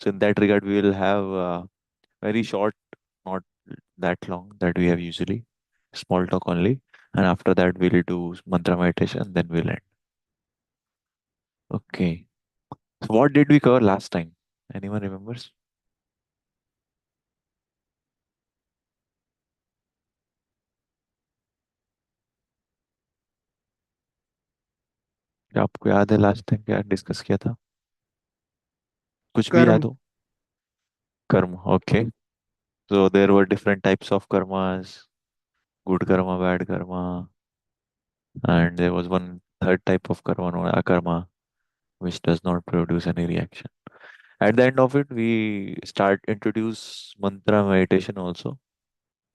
So in that regard, we will have very short, not that long that we have usually, small talk only. And after that, we'll do mantra meditation, then we'll end. Okay. So what did we cover last time? Anyone remembers? क्या आपको याद है last time क्या discuss किया था? कुछ भी कर्म। याद हो? कर्म. Okay. So there were different types of karmas, good karma, bad karma, and there was one third type of karma, known akarma, which does not produce any reaction. At the end of it, we start introduce mantra meditation also,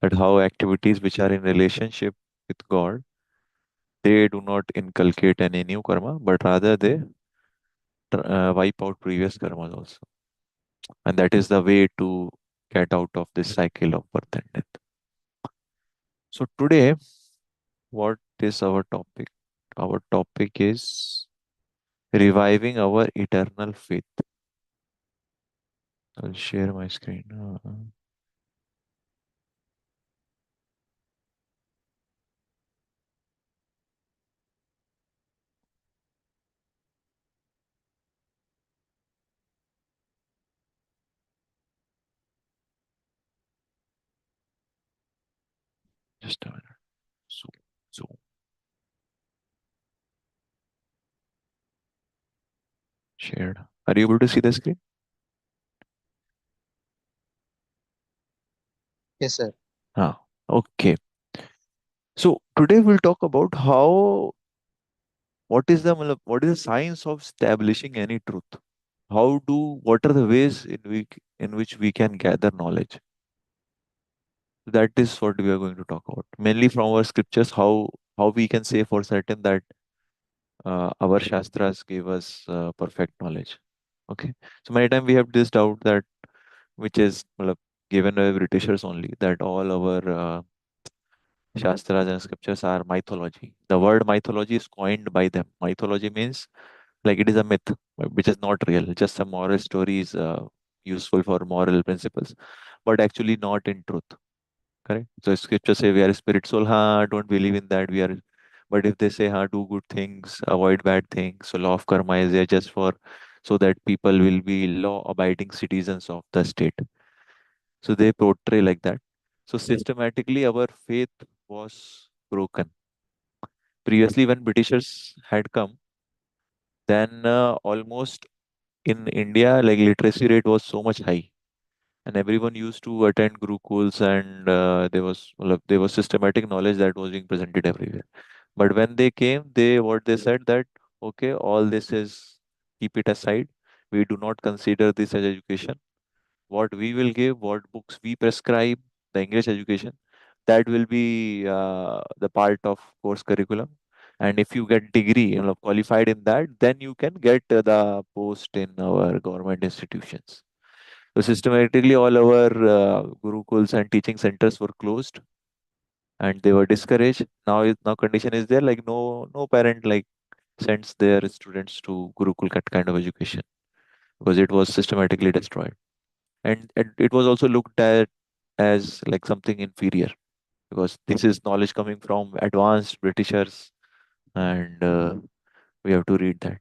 that how activities which are in relationship with God, they do not inculcate any new karma, but rather they wipe out previous karmas also. And that is the way to get out of this cycle of birth and death. So today, what is our topic? Our topic is reviving our eternal faith. I'll share my screen. Just a minute. So, so shared. Are you able to see the screen? Yes, sir. Ah, okay. So today we'll talk about how what is the science of establishing any truth? What are the ways in which we can gather knowledge? That is what we are going to talk about. Mainly from our scriptures, how we can say for certain that our shastras gave us perfect knowledge. Okay. So many times we have this doubt that which is given by Britishers only, that all our shastras and scriptures are mythology. The word mythology is coined by them. Mythology means like it is a myth, which is not real. Just a moral story is useful for moral principles, but actually not in truth. Correct. So scripture say we are spirit soul. Ha, don't believe in that. We are. But if they say, ha, do good things, avoid bad things. So law of karma is there just for so that people will be law-abiding citizens of the state. So they portray like that. So systematically, our faith was broken. Previously, when Britishers had come, then almost in India, like literacy rate was so much high, and everyone used to attend gurukuls, and there was systematic knowledge that was being presented everywhere. But when they came, what they said that okay, all this is keep it aside. We do not consider this as education. What we will give, what books we prescribe, the English education, that will be the part of course curriculum. And if you get degree, qualified in that, then you can get the post in our government institutions. So systematically, all our gurukuls and teaching centers were closed, and they were discouraged. Now condition is there, like no parent like sends their students to gurukul kind of education, because it was systematically destroyed, and it was also looked at as like something inferior, because this is knowledge coming from advanced Britishers, and we have to read that.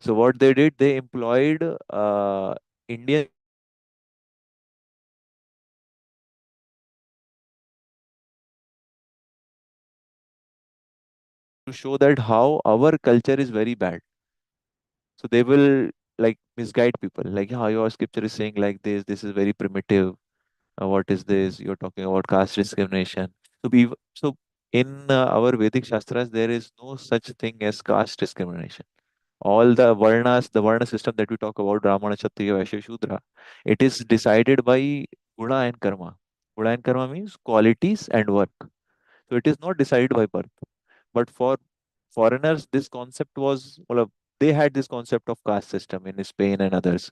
So what they did, they employed Indian to show that how our culture is very bad. So they will like misguide people, like how your scripture is saying like this is very primitive. What is this? You're talking about caste discrimination. So in our Vedic Shastras, there is no such thing as caste discrimination. All the varnas, the varna system that we talk about, Brahmana, Kshatriya, Vaishya, Shudra, it is decided by guna and karma. Guna and karma means qualities and work. So it is not decided by birth. But for foreigners, this concept was, well, they had this concept of caste system in Spain and others.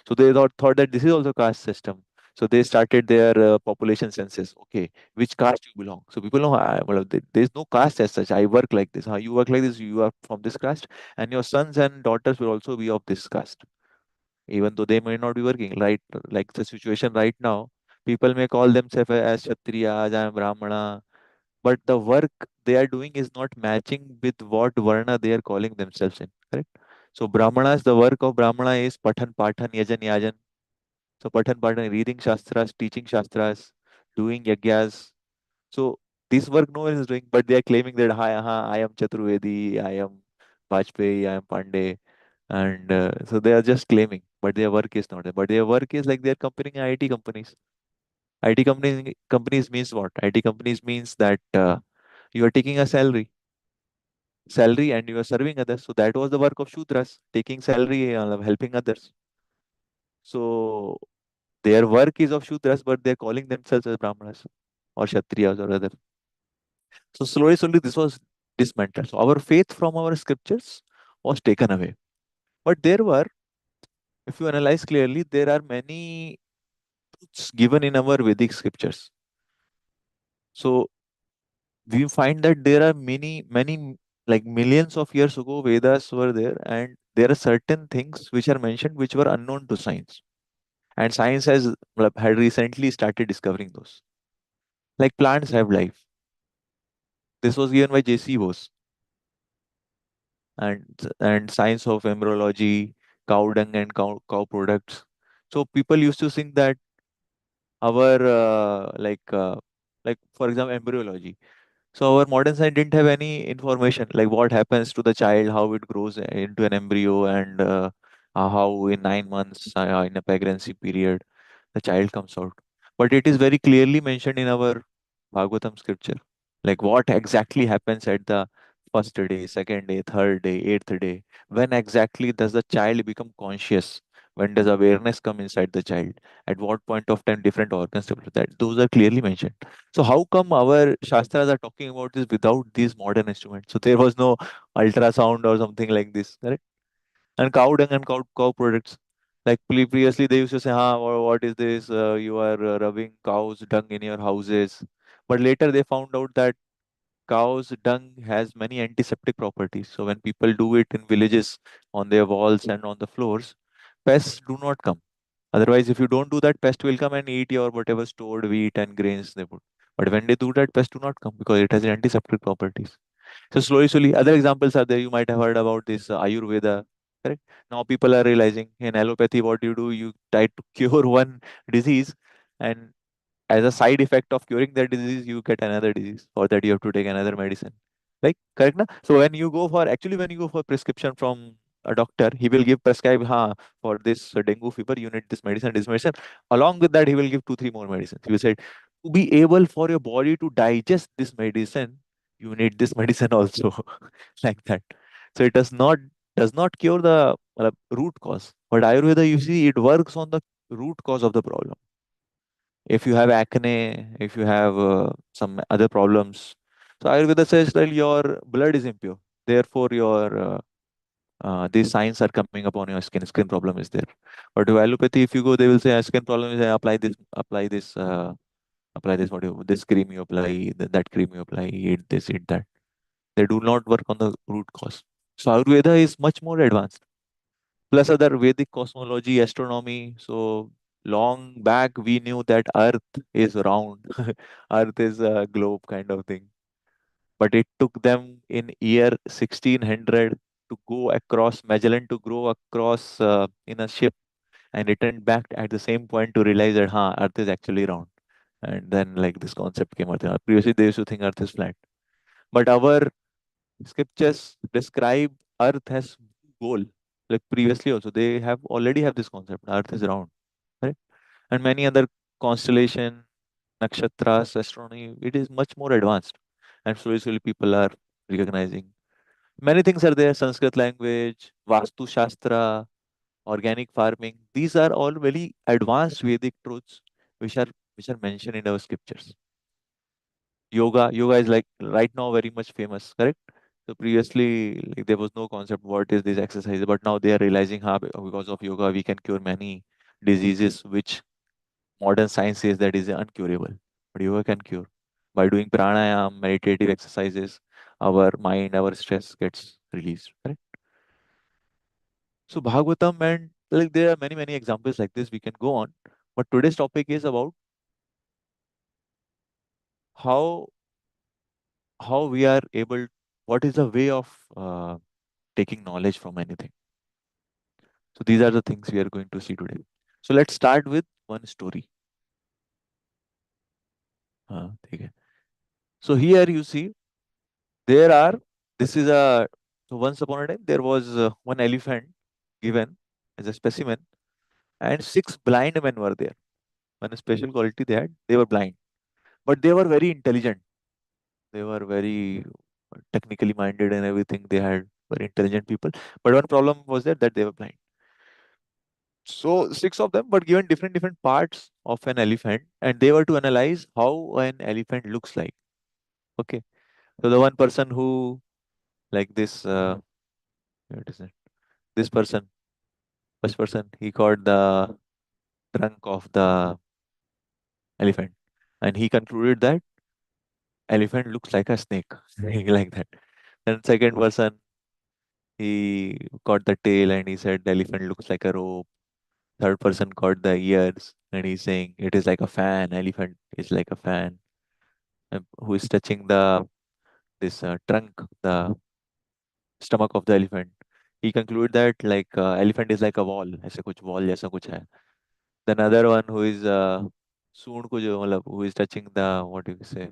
So they thought that this is also caste system. So they started their population census. Okay, which caste you belong? So people know, well, there is no caste as such. I work like this. How you work like this? You are from this caste, and your sons and daughters will also be of this caste. even though they may not be working, right? Like the situation right now, people may call themselves as Kshatriyas, I am Brahmana, but the work they are doing is not matching with what Varna they are calling themselves in, correct? So Brahmanas, the work of Brahmana is Pathan, Pathan, Yajan, Yajan. So Pathan, Pathan, reading Shastras, teaching Shastras, doing Yagyas. So this work no one is doing, but they are claiming that, hi, I am Chaturvedi, I am Vajpayee, I am Pandey. And so they are just claiming, but their work is not there. But their work is like they are comparing IT companies. IT companies means what? IT companies means that you are taking a salary and you are serving others. So that was the work of Shudras, taking salary, helping others. So their work is of Shudras, but they're calling themselves as Brahmanas or Kshatriyas or other. So slowly, this was dismantled. So our faith from our scriptures was taken away. But there were, if you analyze clearly, there are many truths given in our Vedic scriptures. So we find that there are many, like millions of years ago, Vedas were there, and there are certain things which are mentioned which were unknown to science. And science had recently started discovering those. Like plants have life. This was given by J.C. Bose and science of embryology, cow dung and cow products. So people used to think that our like for example embryology. So our modern science didn't have any information like what happens to the child, how it grows into an embryo, and how in 9 months in a pregnancy period the child comes out. But it is very clearly mentioned in our Bhagavatam scripture, like what exactly happens at the first day, second day, third day, eighth day. When exactly does the child become conscious? When does awareness come inside the child? At what point of time different organs develop? That those are clearly mentioned. So how come our shastras are talking about this without these modern instruments? So there was no ultrasound or something like this, correct? And cow dung and cow products. Like previously, they used to say, what is this? You are rubbing cow's dung in your houses." But later they found out that cow's dung has many antiseptic properties. So when people do it in villages on their walls and on the floors, pests do not come. Otherwise, if you don't do that, pest will come and eat your whatever stored wheat and grains they put. But when they do that, pests do not come because it has antiseptic properties. So slowly, other examples are there. You might have heard about this Ayurveda, correct? Now people are realizing in allopathy, what you do, you try to cure one disease, and as a side effect of curing that disease, you get another disease. For that, you have to take another medicine. Like, correct? Na? So when you go for prescription from a doctor, he will give prescribe, for this dengue fever, you need this medicine, this medicine. Along with that, he will give two, three more medicines. He will say, to be able for your body to digest this medicine, you need this medicine also, like that. So it does not cure the root cause. But Ayurveda, you see, it works on the root cause of the problem. If you have acne, if you have some other problems, so Ayurveda says that your blood is impure. Therefore, your these signs are coming upon your skin. Skin problem is there. But to allopathy, if you go, they will say skin problem is apply this. This cream you apply, that cream you apply, eat this, eat that. They do not work on the root cause. So Ayurveda is much more advanced. Plus other Vedic cosmology, astronomy. So long back we knew that Earth is round, Earth is a globe kind of thing. But it took them in year 1600 to go across Magellan to go across in a ship and return back at the same point to realize that Earth is actually round. And then like this concept came out. Previously they used to think Earth is flat. But our scriptures describe Earth as goal. Like previously also, they have already have this concept. Earth is round, right? And many other constellation, nakshatras, astronomy, it is much more advanced. And slowly people are recognizing. Many things are there, Sanskrit language, Vastu Shastra, organic farming. These are all very advanced Vedic truths which are which are mentioned in our scriptures. Yoga is like right now very much famous, correct? So previously, like, there was no concept what is this exercise, but now they are realizing how because of yoga we can cure many diseases which modern science says that is uncurable. But yoga can cure. By doing pranayam, meditative exercises, our mind, our stress gets released. Correct? So Bhagavatam and Like there are many, many examples like this we can go on. But today's topic is about how how we are able, what is the way of taking knowledge from anything. So these are the things we are going to see today. So let's start with one story. ठीक है. So here you see there are, this is a, so once upon a time there was one elephant given as a specimen, and six blind men were there. One special quality they had, they were blind, but they were very intelligent. They were very technically minded and everything. They had very intelligent people. But one problem was there, that they were blind. So six of them were given different different parts of an elephant, and they were to analyze how an elephant looks like. Okay. So the one person who, like this, what is it? This person, first person, he caught the trunk of the elephant, and he concluded that elephant looks like a snake, like that. And second person, he caught the tail and he said the elephant looks like a rope. Third person caught the ears and he's saying it is like a fan. Elephant is like a fan. And who is touching the this trunk, the stomach of the elephant? He concluded that like elephant is like a wall. ऐसे कुछ wall जैसा कुछ है. The another one who is सूंड को जो मतलब who is touching the, what do you say,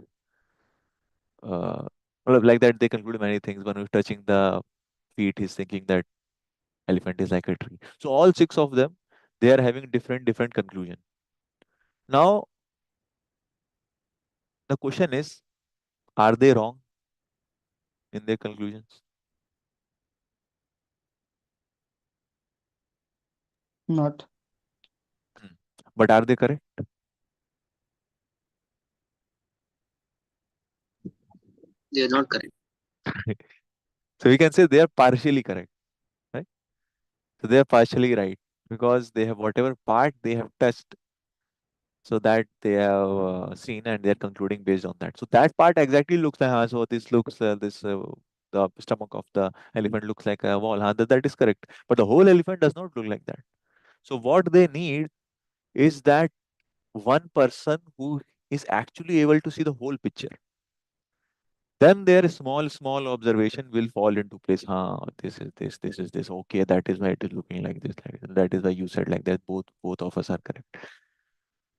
uh, मतलब like that they conclude many things. One who is touching the feet, he's thinking that elephant is like a tree. So all six of them, they are having different different conclusion. Now the question is, are they wrong in their conclusions? Not. Hmm. But are they correct? They are not correct. So we can say they are partially correct, right? So they are partially right because they have whatever part they have touched, so that they have seen and they are concluding based on that. So that part exactly looks like, so this looks this the stomach of the elephant looks like a wall. That is correct. But the whole elephant does not look like that. So what they need is that one person who is actually able to see the whole picture. Then their small, small observation will fall into place. This is this, this is this. Okay, that is why it is looking like this. Like that is why you said like that. Both of us are correct.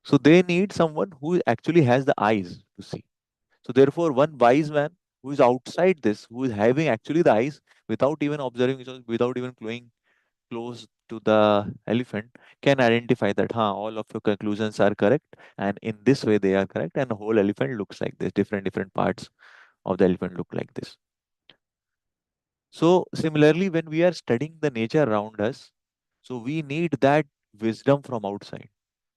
So they need someone who actually has the eyes to see. So therefore, one wise man who is outside this, who is having actually the eyes without even observing, so without even going close to the elephant, can identify that all of your conclusions are correct, and in this way they are correct, and the whole elephant looks like this. Different different parts of the elephant look like this. So similarly, when we are studying the nature around us, so we need that wisdom from outside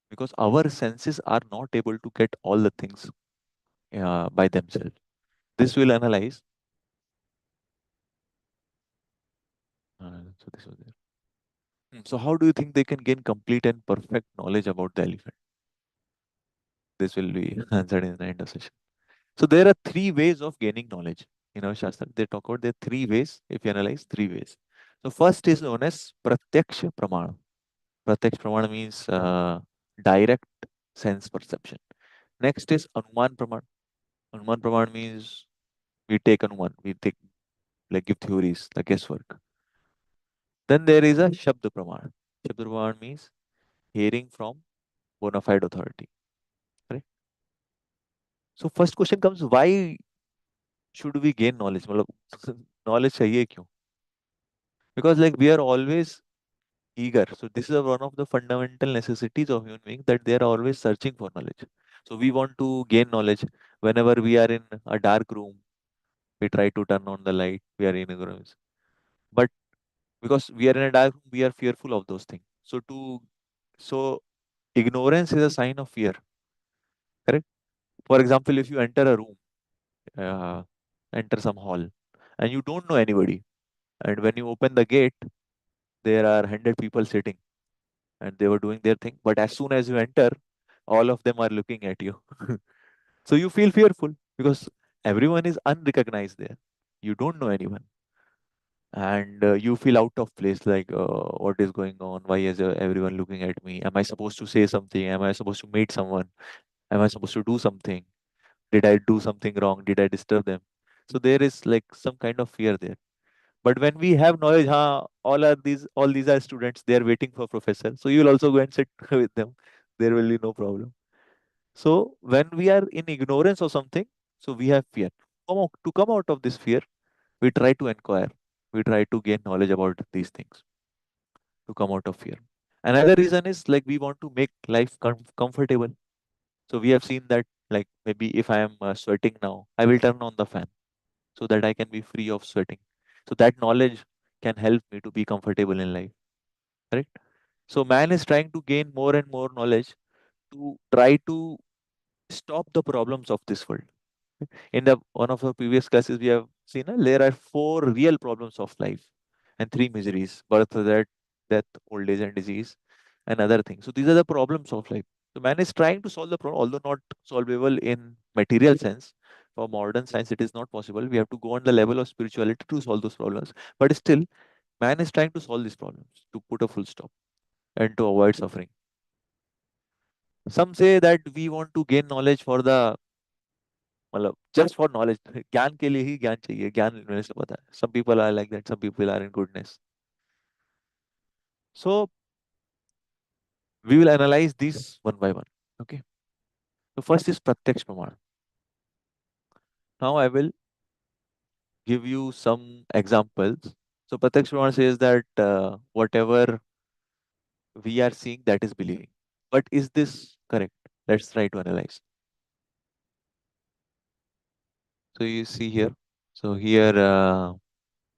because our senses are not able to get all the things by themselves. This will analyze. So this was there. So how do you think they can gain complete and perfect knowledge about the elephant? This will be answered in the end of session. So there are three ways of gaining knowledge in our Shastra. They talk about there are three ways. If you analyze, three ways. So first is known as Pratyaksha Pramana. Pratyaksha Pramana means direct sense perception. Next is Anuman Pramana. Anuman Pramana means we take Anuman, we take like give theories, the guesswork. Then there is a Shabda Pramana. Shabda Pramana means hearing from bona fide authority. Correct? So first question comes, why should we gain knowledge? मतलब knowledge चाहिए क्यों? Because like we are always eager. So this is one of the fundamental necessities of human being, that they are always searching for knowledge. So we want to gain knowledge. Whenever we are in a dark room, we try to turn on the light. We are in a room. But because we are in a dark room, we are fearful of those things. So ignorance is a sign of fear. Correct? For example, if you enter a room, uh, enter some hall, and you don't know anybody, and when you open the gate, there are 100 people sitting and they were doing their thing. But as soon as you enter, all of them are looking at you. So you feel fearful because everyone is unrecognized there. You don't know anyone. and you feel out of place, like what is going on, why is everyone looking at me, am I supposed to say something, am I supposed to meet someone, am I supposed to do something, did I do something wrong, did I disturb them? So there is like some kind of fear there. But when we have knowledge, all these are students, they are waiting for professor, so you will also go and sit with them, there will be no problem. So when we are in ignorance of something, so we have fear. To come out of this fear, we try to inquire, we try to gain knowledge about these things to come out of fear. Another reason is like we want to make life comfortable. So we have seen that, like maybe if I am sweating now, I will turn on the fan so that I can be free of sweating. So that knowledge can help me to be comfortable in life, right? So man is trying to gain more and more knowledge to try to stop the problems of this world. In the one of our previous classes, we have seen there are four real problems of life and three miseries: birth, death, old age, and disease, and other things. So these are the problems of life. So man is trying to solve the problem, although not solvable in material sense. For modern science, it is not possible. We have to go on the level of spirituality to solve those problems. But still, man is trying to solve these problems to put a full stop and to avoid suffering. Some say that we want to gain knowledge for the मतलब just for knowledge ज्ञान के लिए ही ज्ञान चाहिए ज्ञान मिलने से पता है some people are like that some people are in goodness. So we will analyze these one by one. Okay, so first is pratyaksh praman. Now I will give you some examples. So pratyaksh praman says that whatever we are seeing, that is believing. But is this correct? Let's try to analyze. So you see here, so here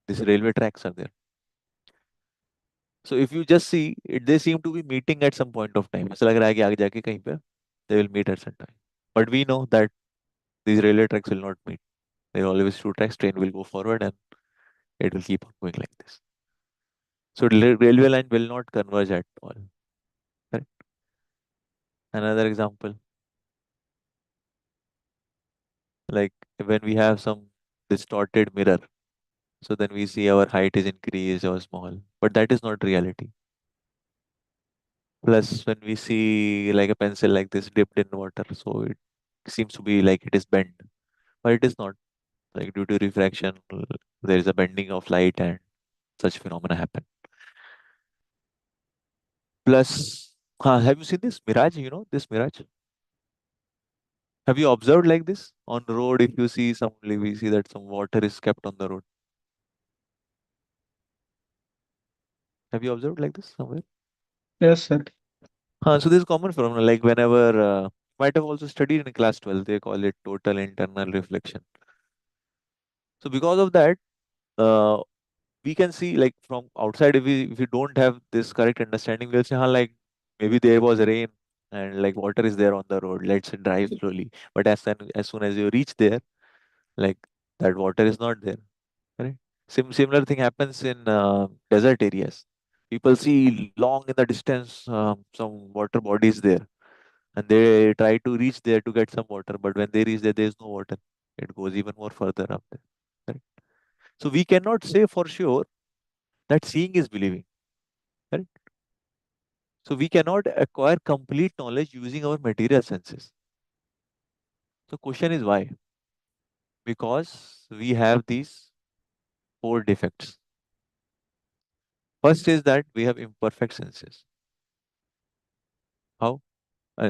this railway tracks are there. So if you just see it, they seem to be meeting at some point of time. ऐसा लग रहा है कि आगे जाके कहीं पे they will meet at some time. But we know that these railway tracks will not meet. They are always two tracks. Train will go forward and it will keep on going like this. So railway line will not converge at all. Correct? Another example, like when we have some distorted mirror, so then we see our height is increased or small, but that is not reality. Plus, when we see like a pencil like this dipped in water, so it seems to be like it is bent, but it is not. Like due to refraction, there is a bending of light and such phenomena happen. Plus, have you seen this mirage? You know this mirage? Have you observed like this on the road? If you see some, like, we see that some water is kept on the road. Have you observed like this somewhere? Yes, sir. So this is common phenomenon. Like whenever might have also studied in class 12, they call it total internal reflection. So because of that, uh, we can see like from outside, if we don't have this correct understanding, we'll say, like maybe there was rain and like water is there on the road. Let's drive slowly. But as soon as you reach there, like that water is not there. Right? Similar thing happens in desert areas. People see long in the distance some water bodies there, and they try to reach there to get some water. But when they reach there, there is no water. It goes even more further up there. Right? So we cannot say for sure that seeing is believing. Right? So we cannot acquire complete knowledge using our material senses. So question is why? Because we have these four defects. First is that we have imperfect senses. How?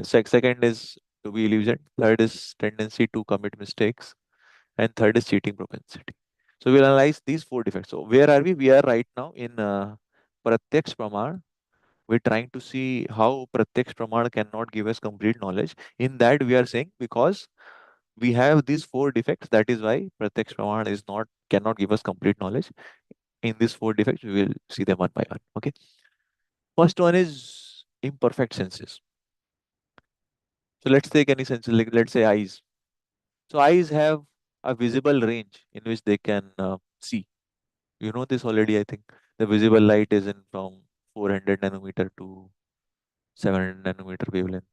Second is to be illusioned. Third is tendency to commit mistakes. And third is cheating propensity. So we'll analyze these four defects. So where are we? We are right now in Pratyaksh Praman. We're trying to see how Pratyaksh Praman cannot give us complete knowledge. In that we are saying because we have these four defects, that is why Pratyaksh Praman is not cannot give us complete knowledge. In these four defects, we will see them one by one. Okay. First one is imperfect senses. So let's take any senses, like let's say eyes. So eyes have a visible range in which they can see. You know this already, I think. The visible light is in from 400 nanometer to 700 nanometer wavelength.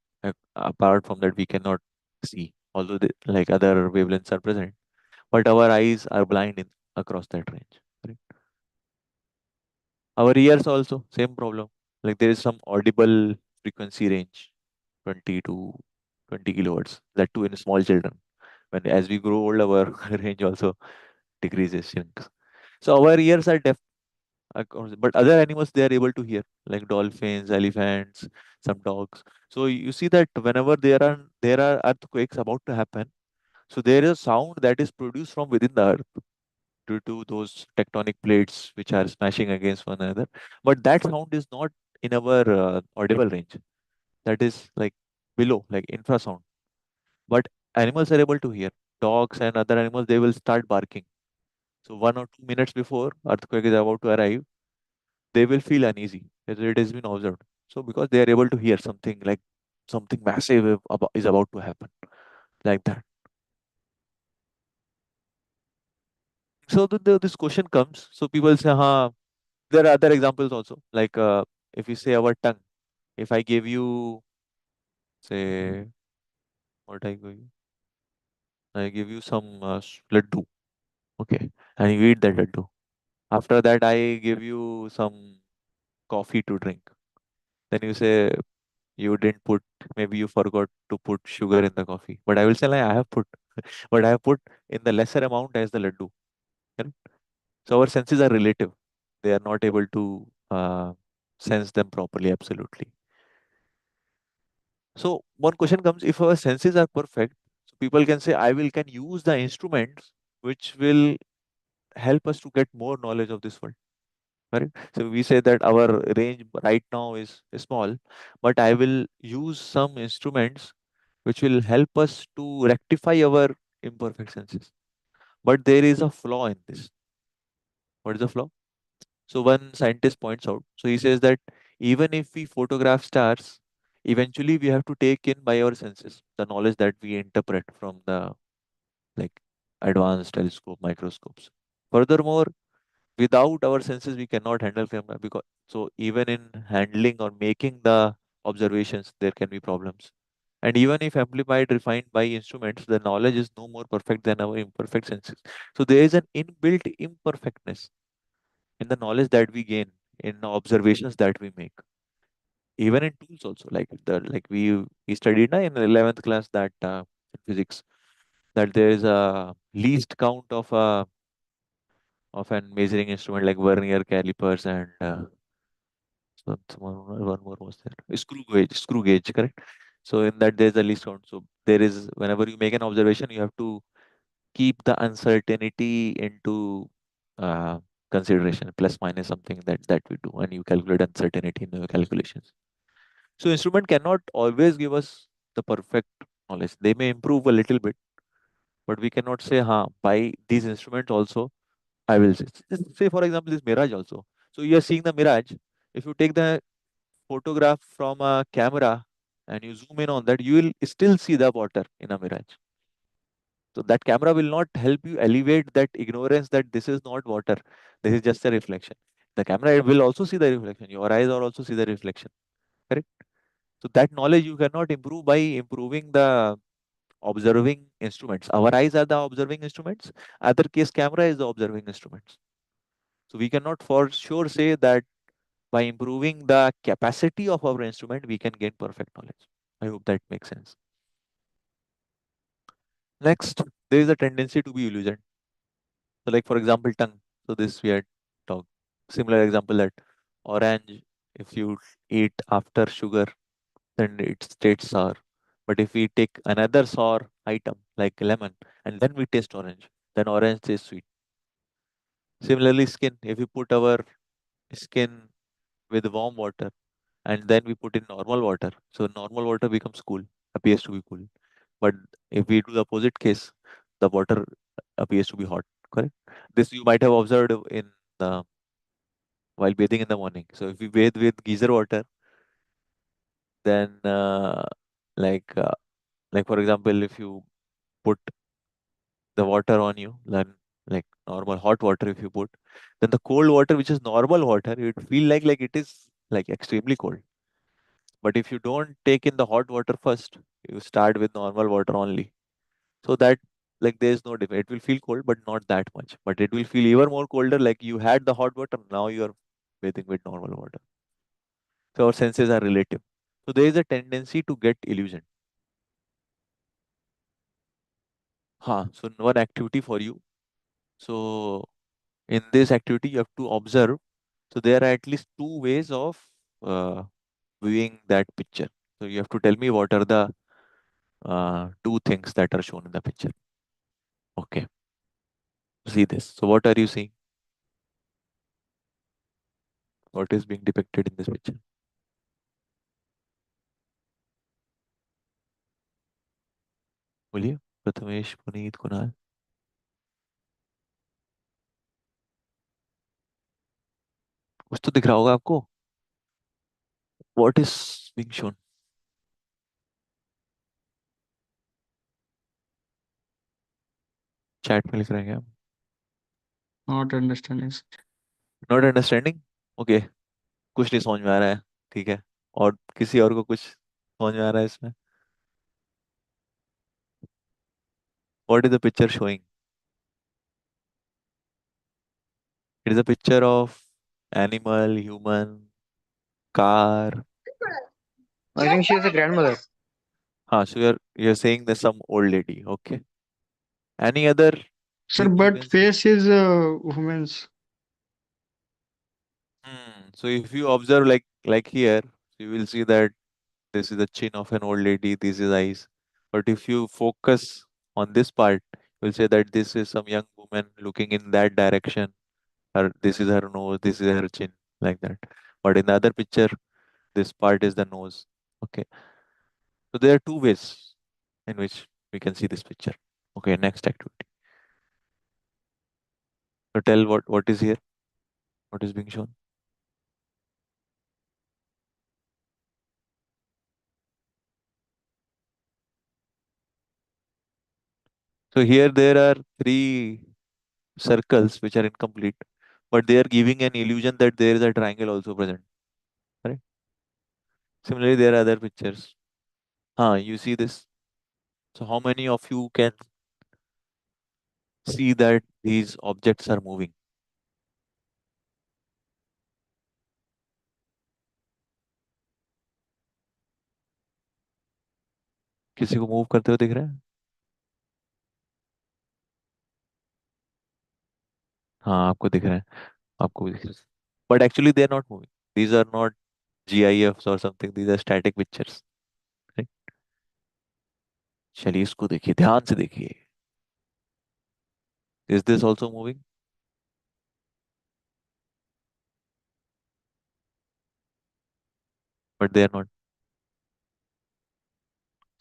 Apart from that, we cannot see, although like other wavelengths are present. But our eyes are blind in across that range. Right? Our ears also same problem. Like there is some audible frequency range, 20 to 20 kilohertz, that too in small children. When as we grow old, our range also decreases, shrinks. So our ears are deaf. But other animals, they are able to hear, like dolphins, elephants, some dogs. So you see that whenever there are earthquakes about to happen, so there is sound that is produced from within the earth due to those tectonic plates which are smashing against one another. But that sound is not in our audible range. That is like below, like infrasound. But animals are able to hear. Dogs and other animals, they will start barking. So 1 or 2 minutes before earthquake is about to arrive, they will feel uneasy, as it has been observed. So because they are able to hear something like something massive is about to happen, like that. So this question comes. So people say, "Huh." There are other examples also. Like if we say our tongue, if I give you, say, what I give you some laddu, okay, and you eat that laddu. After that, I give you some coffee to drink. Then you say you didn't put, maybe you forgot to put sugar in the coffee. But I will say like I have put, but I have put in the lesser amount as the laddu. Correct? So our senses are relative. They are not able to sense them properly. Absolutely. So one question comes: if our senses are perfect, so people can say, I will can use the instruments which will help us to get more knowledge of this world. Correct? So we say that our range right now is small, but I will use some instruments which will help us to rectify our imperfect senses. But there is a flaw in this. What is the flaw? So one scientist points out. So he says that even if we photograph stars, eventually we have to take in by our senses the knowledge that we interpret from the like advanced telescope microscopes. Furthermore, without our senses we cannot handle camera, because so even in handling or making the observations there can be problems. And even if amplified, refined by instruments, the knowledge is no more perfect than our imperfect senses. So there is an inbuilt imperfectness in the knowledge that we gain, in the observations that we make, even in tools also. Like we studied in 11th class that in physics, that there is a least count of an measuring instrument like vernier calipers and one more was there, screw gauge, correct? So in that there's a least count. So there is, whenever you make an observation, you have to keep the uncertainty into uh, consideration, plus minus something that we do, and you calculate uncertainty in your calculations. So instrument cannot always give us the perfect knowledge. They may improve a little bit, but we cannot say, "Ha, by these instruments also, I will say." Say for example, this mirage also. So you are seeing the mirage. If you take the photograph from a camera and you zoom in on that, you will still see the water in a mirage. So that camera will not help you elevate that ignorance that this is not water, this is just a reflection. The camera will also see the reflection. Your eyes are also see the reflection. Correct? So that knowledge you cannot improve by improving the observing instruments. Our eyes are the observing instruments. Other case, camera is the observing instruments. So we cannot for sure say that by improving the capacity of our instrument, we can gain perfect knowledge. I hope that makes sense. Next, there is a tendency to be illusion. So, like for example, tongue. So this we had talked. Similar example that orange, if you eat after sugar, then it tastes sour. But if we take another sour item like lemon and then we taste orange, then orange tastes sweet. Similarly, skin. If we put our skin with warm water and then we put in normal water, so normal water becomes cool, appears to be cool. But if we do the opposite case, the water appears to be hot. Correct? This you might have observed in the while bathing in the morning. So if we bathe with geyser water, then like uh, like for example, if you put the water on you, then like normal hot water, if you put, then the cold water, which is normal water, it feel like it is like extremely cold. But if you don't take in the hot water first, you start with normal water only. So that like there is no difference. It will feel cold, but not that much. But it will feel even more colder. Like you had the hot water, now you're bathing with normal water. So our senses are relative. So there is a tendency to get illusion. So one activity for you. So in this activity, you have to observe. So there are at least two ways of uh, viewing that picture. So you have to tell me what are the two things that are shown in the picture. Okay, see this. So what are you seeing? What is being depicted in this picture? बोलिए प्रथमेश पुनीत कुणाल. कुछ तो दिख रहा होगा आपको. What is being shown? Chat में लिख रहे हैं क्या? Not understanding. Not understanding. Okay, कुछ नहीं समझ में आ रहा है. ठीक है. और किसी और को कुछ समझ में आ रहा है इसमें? What is the picture showing? It is a picture of animal, human, car. I think she is a grandmother. So you're saying there's some old lady. Okay. Any other Sir, thing you but can see? face is woman's. So if you observe like here, you will see that this is the chin of an old lady, this is eyes. But if you focus on this part, you'll say that this is some young woman looking in that direction. This is her nose, this is her chin, like that. But in the other picture, this part is the nose. Okay. So there are two ways in which we can see this picture. Okay, next activity. So tell what is here, what is being shown. So here there are three circles which are incomplete, but they are giving an illusion that there is a triangle also present. Right? Similarly, there are other pictures. You see this. So how many of you can see that these objects are moving? किसी को move करते हुए दिख रहा है? हाँ, आपको दिख रहा है. आपको भी दिख रहा है. But actually they are not moving. These are not GIFs or something. These are static pictures. Right? चलिए इसको देखिए, ध्यान से देखिए. Is this also moving? But they are not.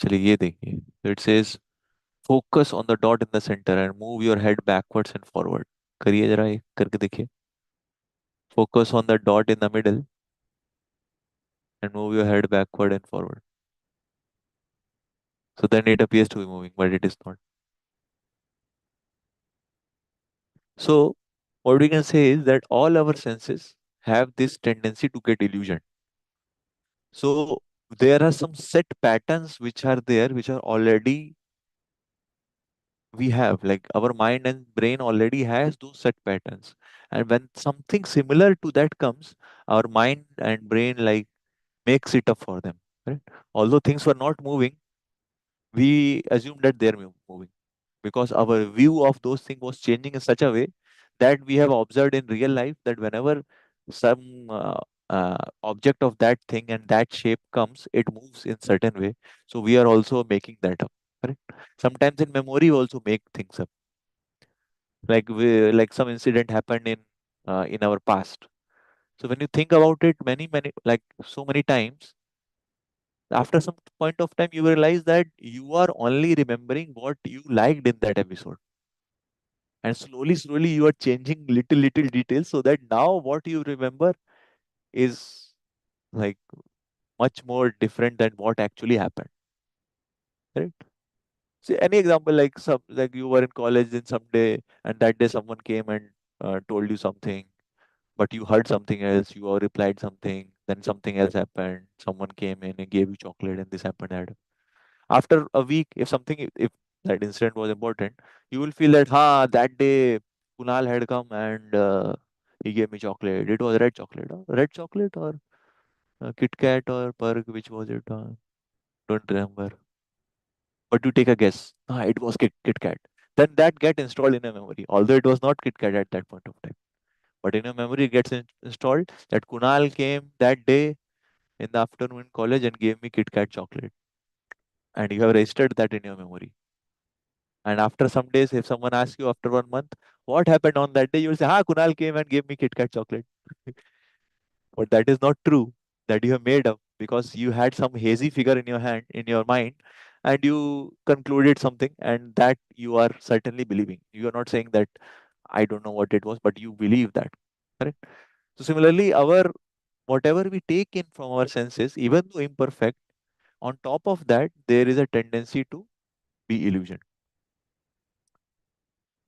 चलिए ये देखिए. So it says focus on the dot in the center and move your head backwards and forward. करिए जरा, ये करके देखिए. Focus on the dot in the middle and move your head backward and forward. So then it appears to be moving, but it is not. So what we can say is that all our senses have this tendency to get illusion. So there are some set patterns which are there, which are already we have, like our mind and brain already has those set patterns. And when something similar to that comes, our mind and brain like makes it up for them. Right? Although things were not moving, we assume that they're moving because our view of those things was changing in such a way that we have observed in real life that whenever some object of that thing and that shape comes, it moves in certain way. So we are also making that up. Correct? Sometimes in memory we also make things up. Like some incident happened in our past. So when you think about it many like so many times, after some point of time you realize that you are only remembering what you liked in that episode, and slowly you are changing little details so that now what you remember is like much more different than what actually happened. Right? See any example, like some, like you were in college then someday and that day someone came and told you something, but you heard something else, you all replied something, then something else happened, someone came in and gave you chocolate and this happened, that. After a week, if that incident was important, you will feel that that day Kunal had come and He gave me chocolate. It was red chocolate. Red chocolate or Kit Kat or Purg, which was it? Don't remember. But you take a guess. It was Kit Kat. Then that get installed in a memory, although it was not Kit Kat at that point of time. But in a memory, it gets installed that Kunal came that day in the afternoon in college and gave me Kit Kat chocolate. And you have registered that in your memory. And after some days, if someone asks you after 1 month, what happened on that day, you will say, Kunal came and gave me Kit Kat chocolate. But that is not true. That you have made up because you had some hazy figure in your hand, in your mind, and you concluded something, and that you are certainly believing. You are not saying that I don't know what it was, but you believe that. Correct? So similarly, our whatever we take in from our senses, even though imperfect, on top of that, there is a tendency to be illusion.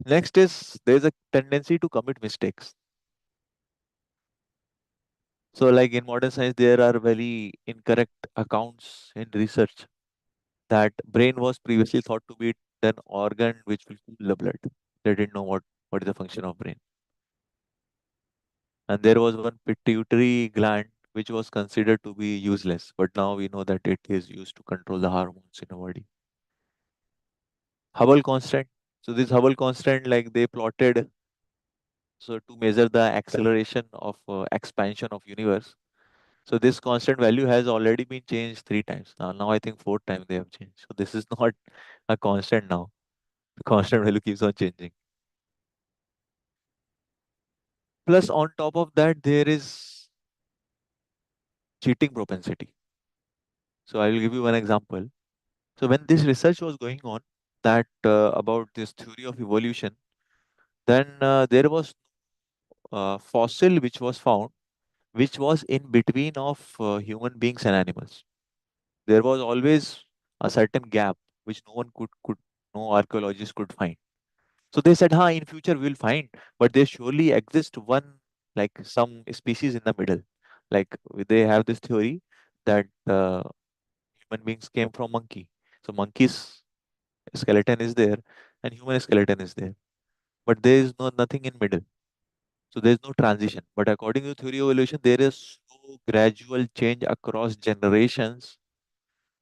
Next is there's a tendency to commit mistakes. So, like in modern science, there are very incorrect accounts in research that brain was previously thought to be an organ which will cool the blood. They didn't know what is the function of brain. And there was one pituitary gland which was considered to be useless, but now we know that it is used to control the hormones in the body. Hubble constant. So this Hubble constant, like they plotted, so to measure the acceleration of expansion of universe. So this constant value has already been changed 3 times. Now I think 4th time they have changed. So this is not a constant now. The constant value keeps on changing. Plus, on top of that, there is cheating propensity. So I will give you one example. So when this research was going on, that about this theory of evolution, then there was fossil which was found, which was in between of human beings and animals. There was always a certain gap which no archaeologist could find. So they said, in future we'll find, but there surely exists one, like some species in the middle. Like they have this theory that human beings came from monkey. So monkey's skeleton is there and human skeleton is there. But there is nothing in middle. So there is no transition. But according to theory of evolution, there is so gradual change across generations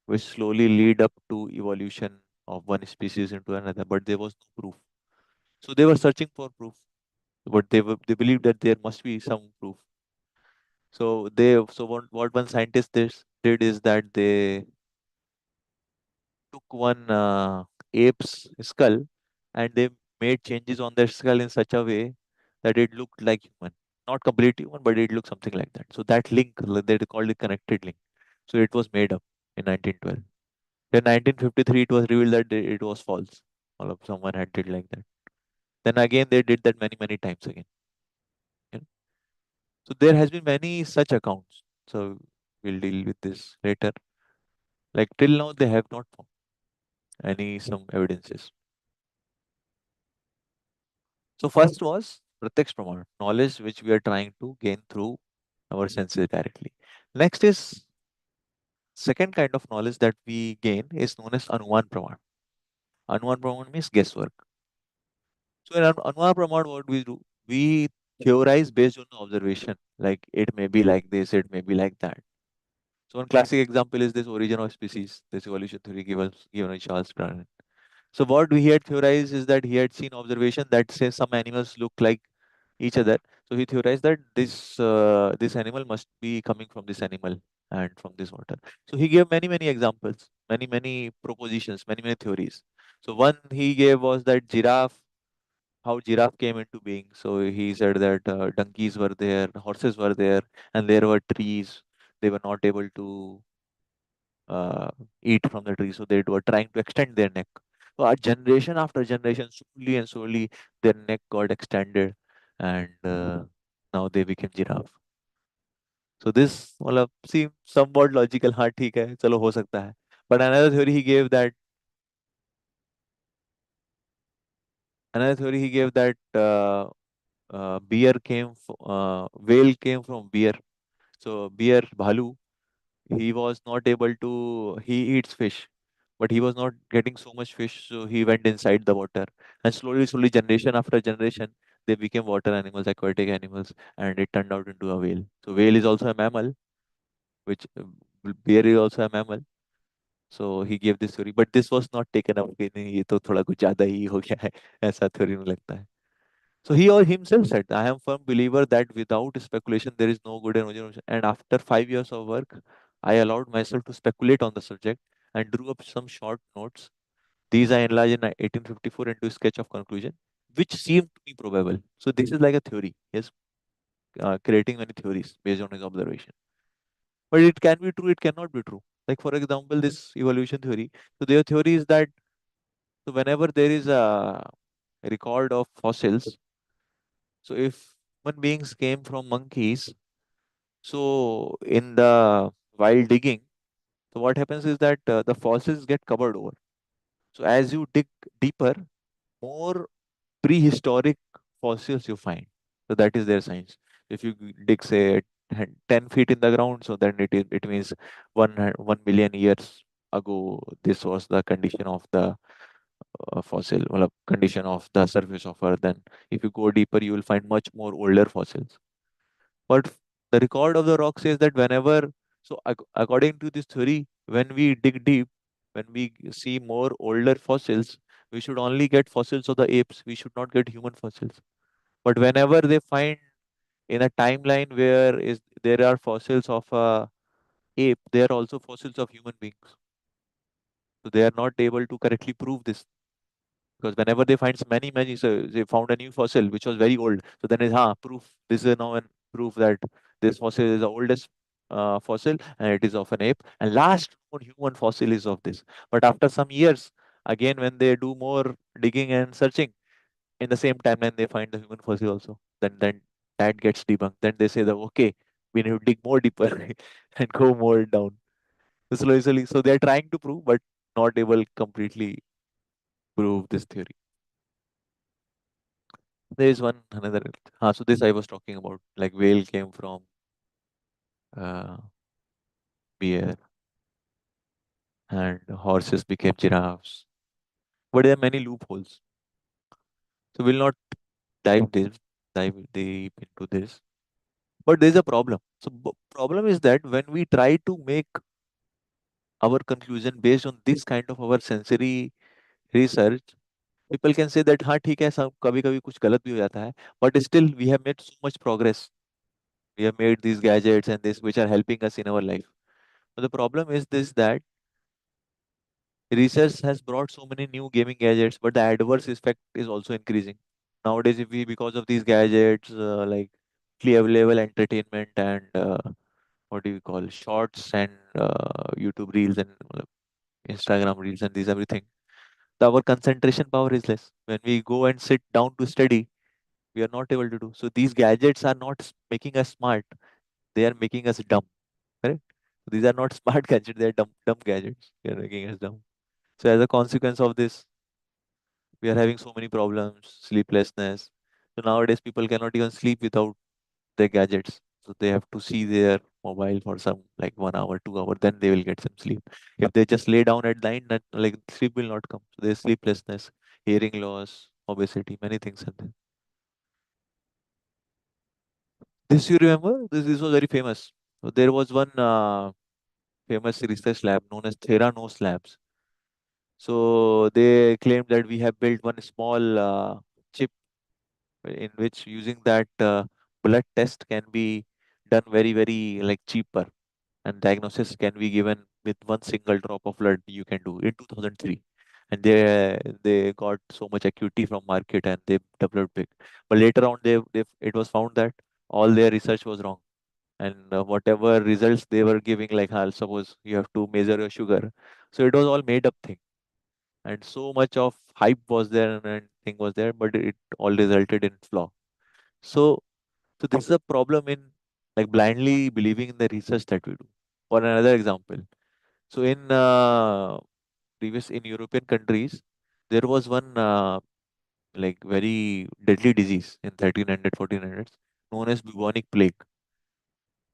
which slowly lead up to evolution of one species into another. But there was no proof. So they were searching for proof. But they believed that there must be some proof. So what one scientist did is that they took one ape's skull and they made changes on their skull in such a way that it looked like human. Not completely human, but it looked something like that. So that link, they called it connected link. So it was made up in 1912. In 1953, it was revealed that it was false. All of someone had did like that. Then again, they did that many, many times again. You know? So there has been many such accounts. So we'll deal with this later. Like till now, they have not found any some evidences. So first was Pratyaksh Praman, knowledge which we are trying to gain through our senses directly. Next is second kind of knowledge that we gain is known as Anuman Praman. Anuman Praman means guesswork. So in Anuman Praman, what we do? We theorize based on observation. Like it may be like this, it may be like that. So one classic example is this origin of species, this evolution theory given by Charles Darwin. So what we had theorized is that he had seen observation that says some animals look like each other. So he theorized that this animal must be coming from this animal and from this water. So he gave many examples, many propositions, many theories. So one he gave was that how giraffe came into being. So he said that donkeys were there, horses were there, and there were trees. They were not able to uh, eat from the tree, so they were trying to extend their neck. So generation after generation, slowly and slowly, their neck got extended, and now they became giraffe. So this मतलब seems somewhat logical. हाँ ठीक है, चलो हो सकता है. But another theory he gave that whale came from bear. So bear bhalu, he was not able to, he eats fish, but he was not getting so much fish, so he went inside the water. And slowly, generation after generation, They became water animals, aquatic animals, and it turned out into a whale. So whale is also a mammal, which bear is also a mammal. So he gave this theory, but this was not taken up. कि नहीं ये तो थोड़ा कुछ ज्यादा ही हो गया है ऐसा theory में लगता है. So he or himself said, I am firm believer that without speculation there is no good evolution. And after 5 years of work, I allowed myself to speculate on the subject and drew up some short notes. These I enlarged in 1854 into a sketch of conclusion, which seemed to be probable. So this is like a theory. Yes, creating many theories based on his observation. But it can be true, it cannot be true. Like for example, this evolution theory. So their theory is that so whenever there is a record of fossils, so if human beings came from monkeys, so in the while digging, so what happens is that the fossils get covered over. So as you dig deeper, more prehistoric fossils you find. So that is their science. If you dig say 10 feet in the ground, so then it means 1 million years ago this was the condition of the fossil, well, condition of the surface of earth. Then if you go deeper you will find much more older fossils. But the record of the rock says that whenever, so according to this theory, when we dig deep, when we see more older fossils, we should only get fossils of the apes. We should not get human fossils. But whenever they find in a timeline where is there are fossils of a ape, there are also fossils of human beings. So they are not able to correctly prove this because whenever they find many, so they found a new fossil which was very old. So then is proof. This is now an proof that this fossil is the oldest fossil and it is of an ape. And last known human fossil is of this. But after some years, again when they do more digging and searching, in the same timeline they find the human fossil also. Then that gets debunked. Then they say that okay, we need to dig more deeper and go more down. Slowly. So they're trying to prove, but not able completely prove this theory. There is one another. So this I was talking about. Like whale came from uh, bear, and horses became giraffes. But there are many loopholes. So we'll not dive deep into this. But there is a problem. So problem is that when we try to make our conclusion based on this kind of our sensory research, people can say that हाँ ठीक है सब कभी कभी कुछ गलत भी हो जाता है. But still we have made so much progress. We have made these gadgets and this which are helping us in our life. But the problem is this that research has brought so many new gaming gadgets, but the adverse effect is also increasing. Nowadays, if we because of these gadgets, like quickly available entertainment and what do you call shorts and YouTube reels and Instagram reels and these everything, our concentration power is less. When we go and sit down to study, we are not able to do. So these gadgets are not making us smart; they are making us dumb. Correct? These are not smart gadgets; they are dumb gadgets. They are making us dumb. So as a consequence of this, we are having so many problems, sleeplessness. So nowadays people cannot even sleep without their gadgets. So they have to see their mobile for some like 1 hour, 2 hour, then they will get some sleep. If they just lay down at night, like sleep will not come. So there's sleeplessness, hearing loss, obesity, many things are there. This you remember? This was very famous. So there was one famous research lab known as Theranos Labs. So they claimed that we have built one small chip in which using that blood test can be done very like cheaper and diagnosis can be given with one single drop of blood you can do in 2003. And they got so much acuity from market and they developed big, but later on they it was found that all their research was wrong. And whatever results they were giving, like suppose you have to measure your sugar, so it was all made up thing. And so much of hype was there and thing was there, but it all resulted in flaw. So so this is a problem in like blindly believing in the research that we do. For another example, so in previous in European countries, there was one like very deadly disease in 1300 1400s known as bubonic plague.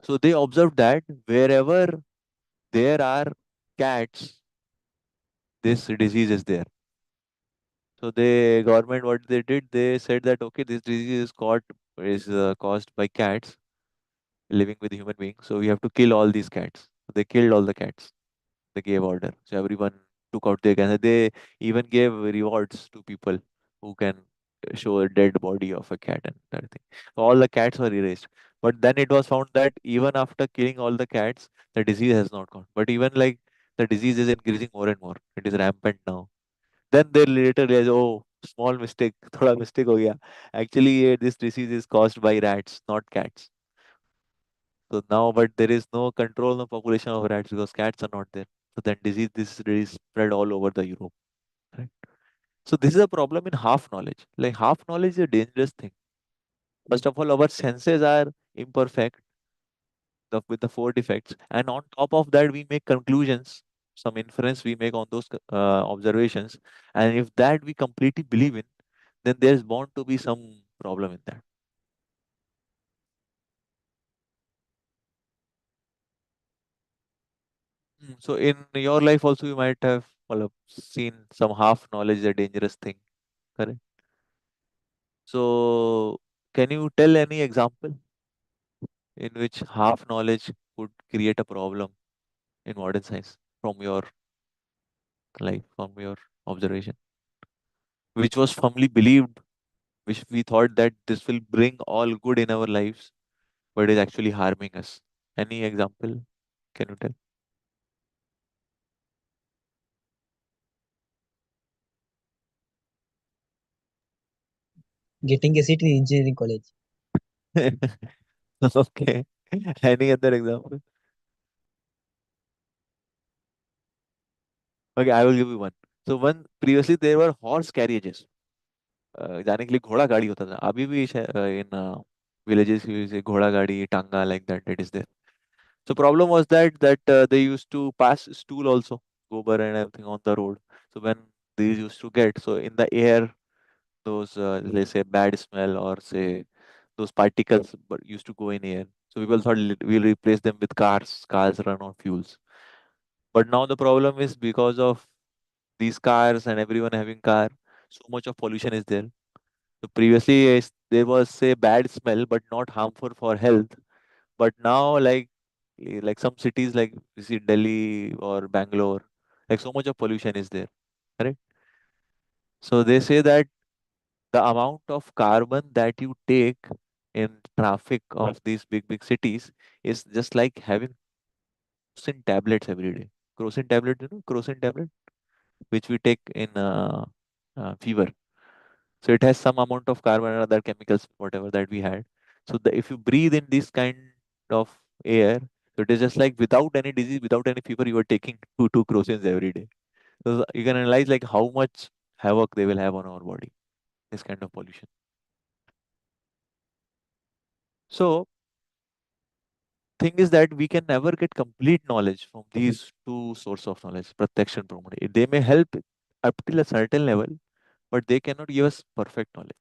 So they observed that wherever there are cats, this disease is there. So the government, what they did, they said that okay, this disease is caused by cats living with human beings. So we have to kill all these cats. So they killed all the cats. They gave order. So everyone took out their guns. They even gave rewards to people who can show a dead body of a cat and everything. So all the cats were erased. But then it was found that even after killing all the cats, the disease has not gone. But even like the disease is increasing more and more. It is rampant now. Then they later realize, oh, small mistake, thoda mistake ho gaya. Actually, this disease is caused by rats, not cats. So now, but there is no control on the population of rats because cats are not there. So then this really spread all over the Europe. Right? So this is a problem in half knowledge. Like half knowledge is a dangerous thing. First of all, our senses are imperfect with the four defects, and on top of that, we make conclusions, some inference we make on those observations, and if that we completely believe in, then there's bound to be some problem in that. So in your life also, you might have seen some half knowledge, a dangerous thing. Correct. So, can you tell any example in which half knowledge could create a problem in modern science from your life, from your observation, which was firmly believed, which we thought that this will bring all good in our lives, but is actually harming us? Any example? Can you tell? Getting a seat in engineering college. Okay. Any other example? Okay, I will give you one. So one previously there were horse carriages. जाने के लिए घोड़ा गाड़ी होता था. अभी भी in villages you use a घोड़ा गाड़ी, tanga like that. That is there. So problem was that they used to pass stool also, gobar and everything on the road. So when these used to get, so in the air, those let's say bad smell or say those particles but used to go in air. So people thought we'll replace them with cars. Cars run on fuels. But now the problem is because of these cars and everyone having car, so much of pollution is there. So previously there was say bad smell but not harmful for health. But now like some cities like you see Delhi or Bangalore, like so much of pollution is there. Correct? So they say that the amount of carbon that you take in traffic of these big cities is just like having crocin tablets every day. Crocin tablet, crocin tablet, which we take in fever. So it has some amount of carbon and other chemicals, whatever that we had. So if you breathe in this kind of air, so it is just like without any disease, without any fever, you are taking two crocins every day. So you can analyze like how much havoc they will have on our body, this kind of pollution. So thing is that we can never get complete knowledge from these two sources of knowledge, Pratyaksha and Pramani. They may help up till a certain level, but they cannot give us perfect knowledge.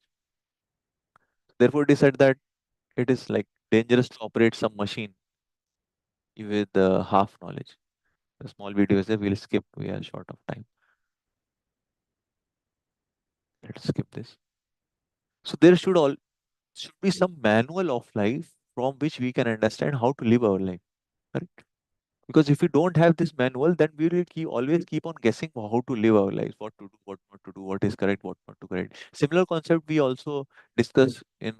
Therefore, they said that it is like dangerous to operate some machine with half knowledge. The small video is there. We'll skip. We are short of time. Let's skip this. So there should be some manual of life from which we can understand how to live our life. Correct? Because if we don't have this manual, then we will always keep on guessing how to live our lives, what to do, what not to do, what is correct, what not to correct. Similar concept we also discuss in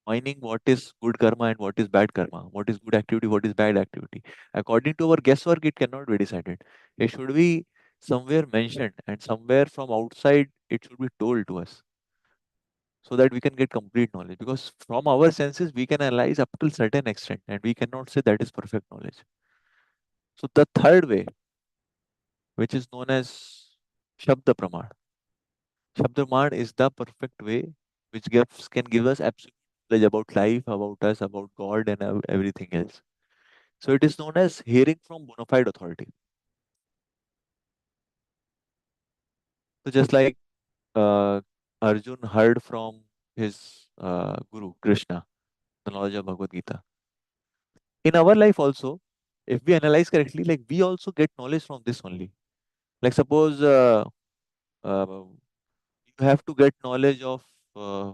finding what is good karma and what is bad karma, what is good activity, what is bad activity. According to our guesswork, it cannot be decided. It should be somewhere mentioned and somewhere from outside it should be told to us so that we can get complete knowledge. Because from our senses we can analyze up to certain extent and we cannot say that is perfect knowledge. So the third way, which is known as Shabda Praman. Shabda Praman is the perfect way which can give us absolute knowledge about life, about us, about God, and everything else. So it is known as hearing from bona fide authority. So just like uh, Arjun heard from his guru Krishna the knowledge of Bhagavad Gita. In our life also, if we analyze correctly, like we also get knowledge from this only. Like suppose You have to get knowledge of uh,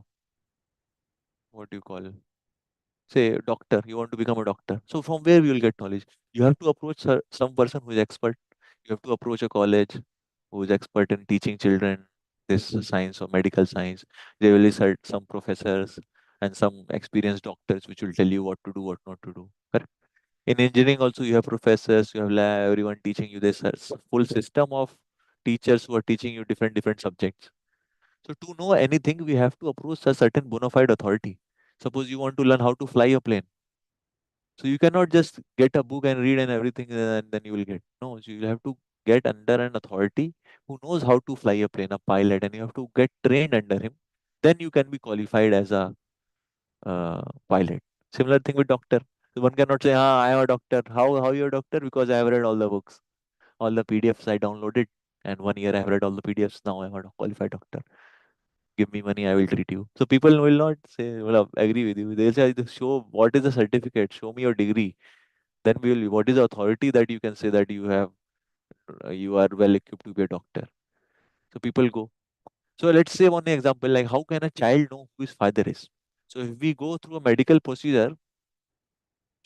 what do you call, say, doctor. You want to become a doctor, so from where you will get knowledge? You have to approach some person who is expert. You have to approach a college who is expert in teaching children this science or medical science. They will insert some professors and some experienced doctors which will tell you what to do, what not to do. Correct. In engineering also you have professors, you have lab, everyone teaching you this full system of teachers who are teaching you different subjects. So to know anything, we have to approach a certain bona fide authority. Suppose you want to learn how to fly a plane. So you cannot just get a book and read and everything and then you will get. No, so you have to get under an authority who knows how to fly a plane, a pilot, and you have to get trained under him. Then you can be qualified as a pilot. Similar thing with doctor. So one cannot say, ah, I am a doctor. How you a doctor? Because I have read all the books, all the PDFs I downloaded, and 1 year I have read all the PDFs. Now I am a qualified doctor. Give me money, I will treat you. So people will not say, well, agree with you. They'll say, show what is the certificate, show me your degree. Then we will, what is the authority that you can say that you have, you are well equipped to be a doctor. So people go. So let's say one example, like how can a child know who his father is? So if we go through a medical procedure,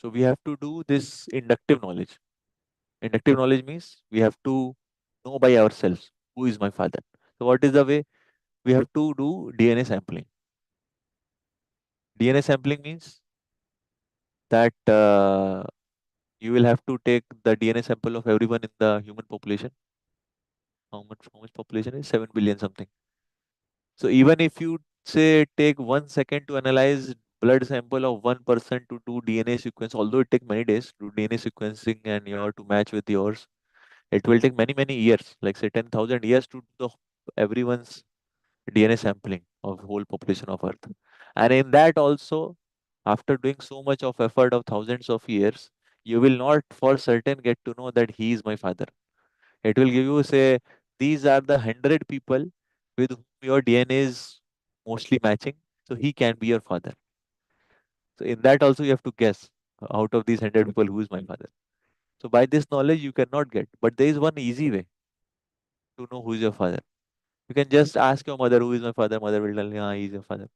so we have to do this inductive knowledge. Inductive knowledge means we have to know by ourselves who is my father. So what is the way? We have to do DNA sampling. DNA sampling means that you will have to take the DNA sample of everyone in the human population. How much population is 7 billion something. So even if you say take 1 second to analyze blood sample of one person to do DNA sequence, although it take many days to do DNA sequencing and you have to match with yours, it will take many years, like say 10,000 years to do everyone's DNA sampling of whole population of Earth. And in that also, after doing so much of effort of thousands of years, you will not for certain get to know that he is my father. It will give you say these are the 100 people with whom your DNA is mostly matching. So he can be your father. So in that also you have to guess out of these 100 people who is my father. So by this knowledge you cannot get. But there is one easy way to know who is your father. You can just ask your mother who is my father. Mother will tell you, ah, he is your father.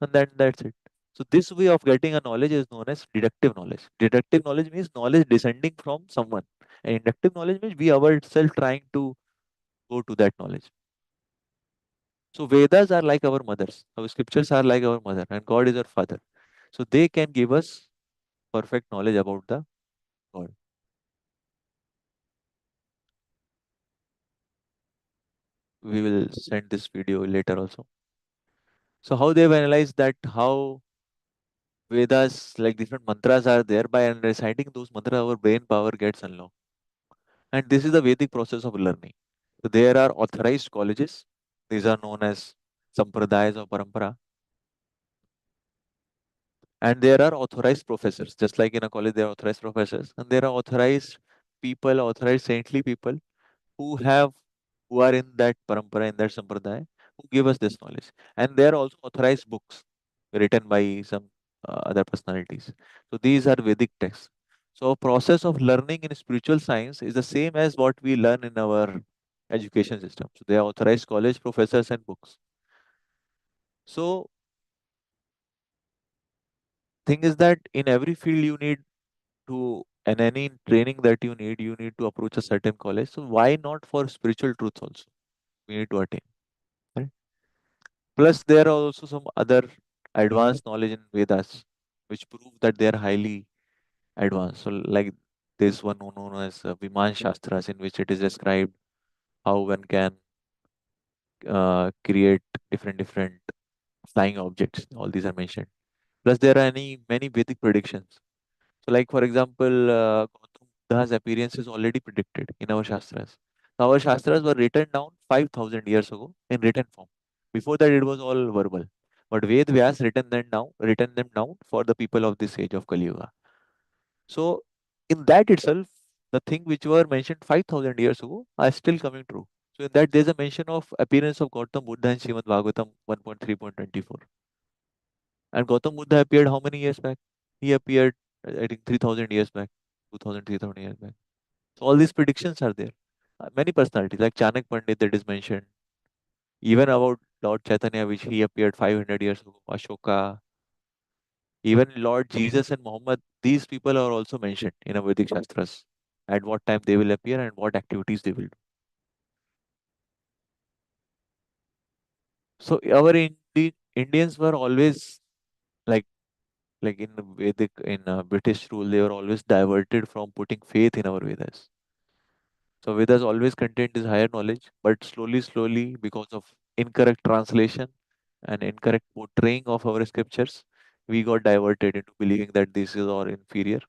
And that's it. So this way of getting a knowledge is known as deductive knowledge. Deductive knowledge means knowledge descending from someone. And inductive knowledge means we ourselves trying to go to that knowledge. So Vedas are like our mothers. Our scriptures are like our mother, and God is our father. So they can give us perfect knowledge about the God. We will send this video later also. So how they've analyzed that, how Vedas, like different mantras are there, by reciting those mantras, our brain power gets unlocked. And this is the Vedic process of learning. So there are authorized colleges. These are known as sampradayas or parampara. And there are authorized professors. Just like in a college, there are authorized professors. And there are authorized people, authorized saintly people who have, who are in that parampara, in that sampradaya, who give us this knowledge. And there are also authorized books written by some other personalities. So these are Vedic texts. So process of learning in spiritual science is the same as what we learn in our education system. So they are authorized college professors and books. So thing is that in every field you need to, and any training that you need to approach a certain college. So why not for spiritual truths also? We need to attain. Right? Plus, there are also some other advanced knowledge in Vedas, which prove that they are highly advanced. So, like this one known as Viman Shastras, in which it is described how one can create different flying objects. All these are mentioned. Plus, there are many Vedic predictions. So, like for example, Gautam Buddha's appearance is already predicted in our Shastras. Our Shastras were written down 5,000 years ago in written form. Before that, it was all verbal. But Ved Vyas written them down for the people of this age of Kali Yuga. So, in that itself, the thing which were mentioned 5,000 years ago are still coming true. So, in that, there's a mention of appearance of Gautam Buddha in Srimad Bhagavatam 1.3.24. And Gautam Buddha appeared how many years back? He appeared, I think, 3,000 years back, 2,000, 3,000 years back. So all these predictions are there. Many personalities like Chanak Pandit that is mentioned. Even about Lord Chaitanya, which he appeared 500 years ago, Ashoka, even Lord Jesus and Muhammad, these people are also mentioned in our Vedic Shastras, at what time they will appear and what activities they will do. So our Indians were always like in the Vedic, in British rule, they were always diverted from putting faith in our Vedas. So Vedas always contained this higher knowledge, but slowly, because of incorrect translation and incorrect portraying of our scriptures, we got diverted into believing that this is all inferior.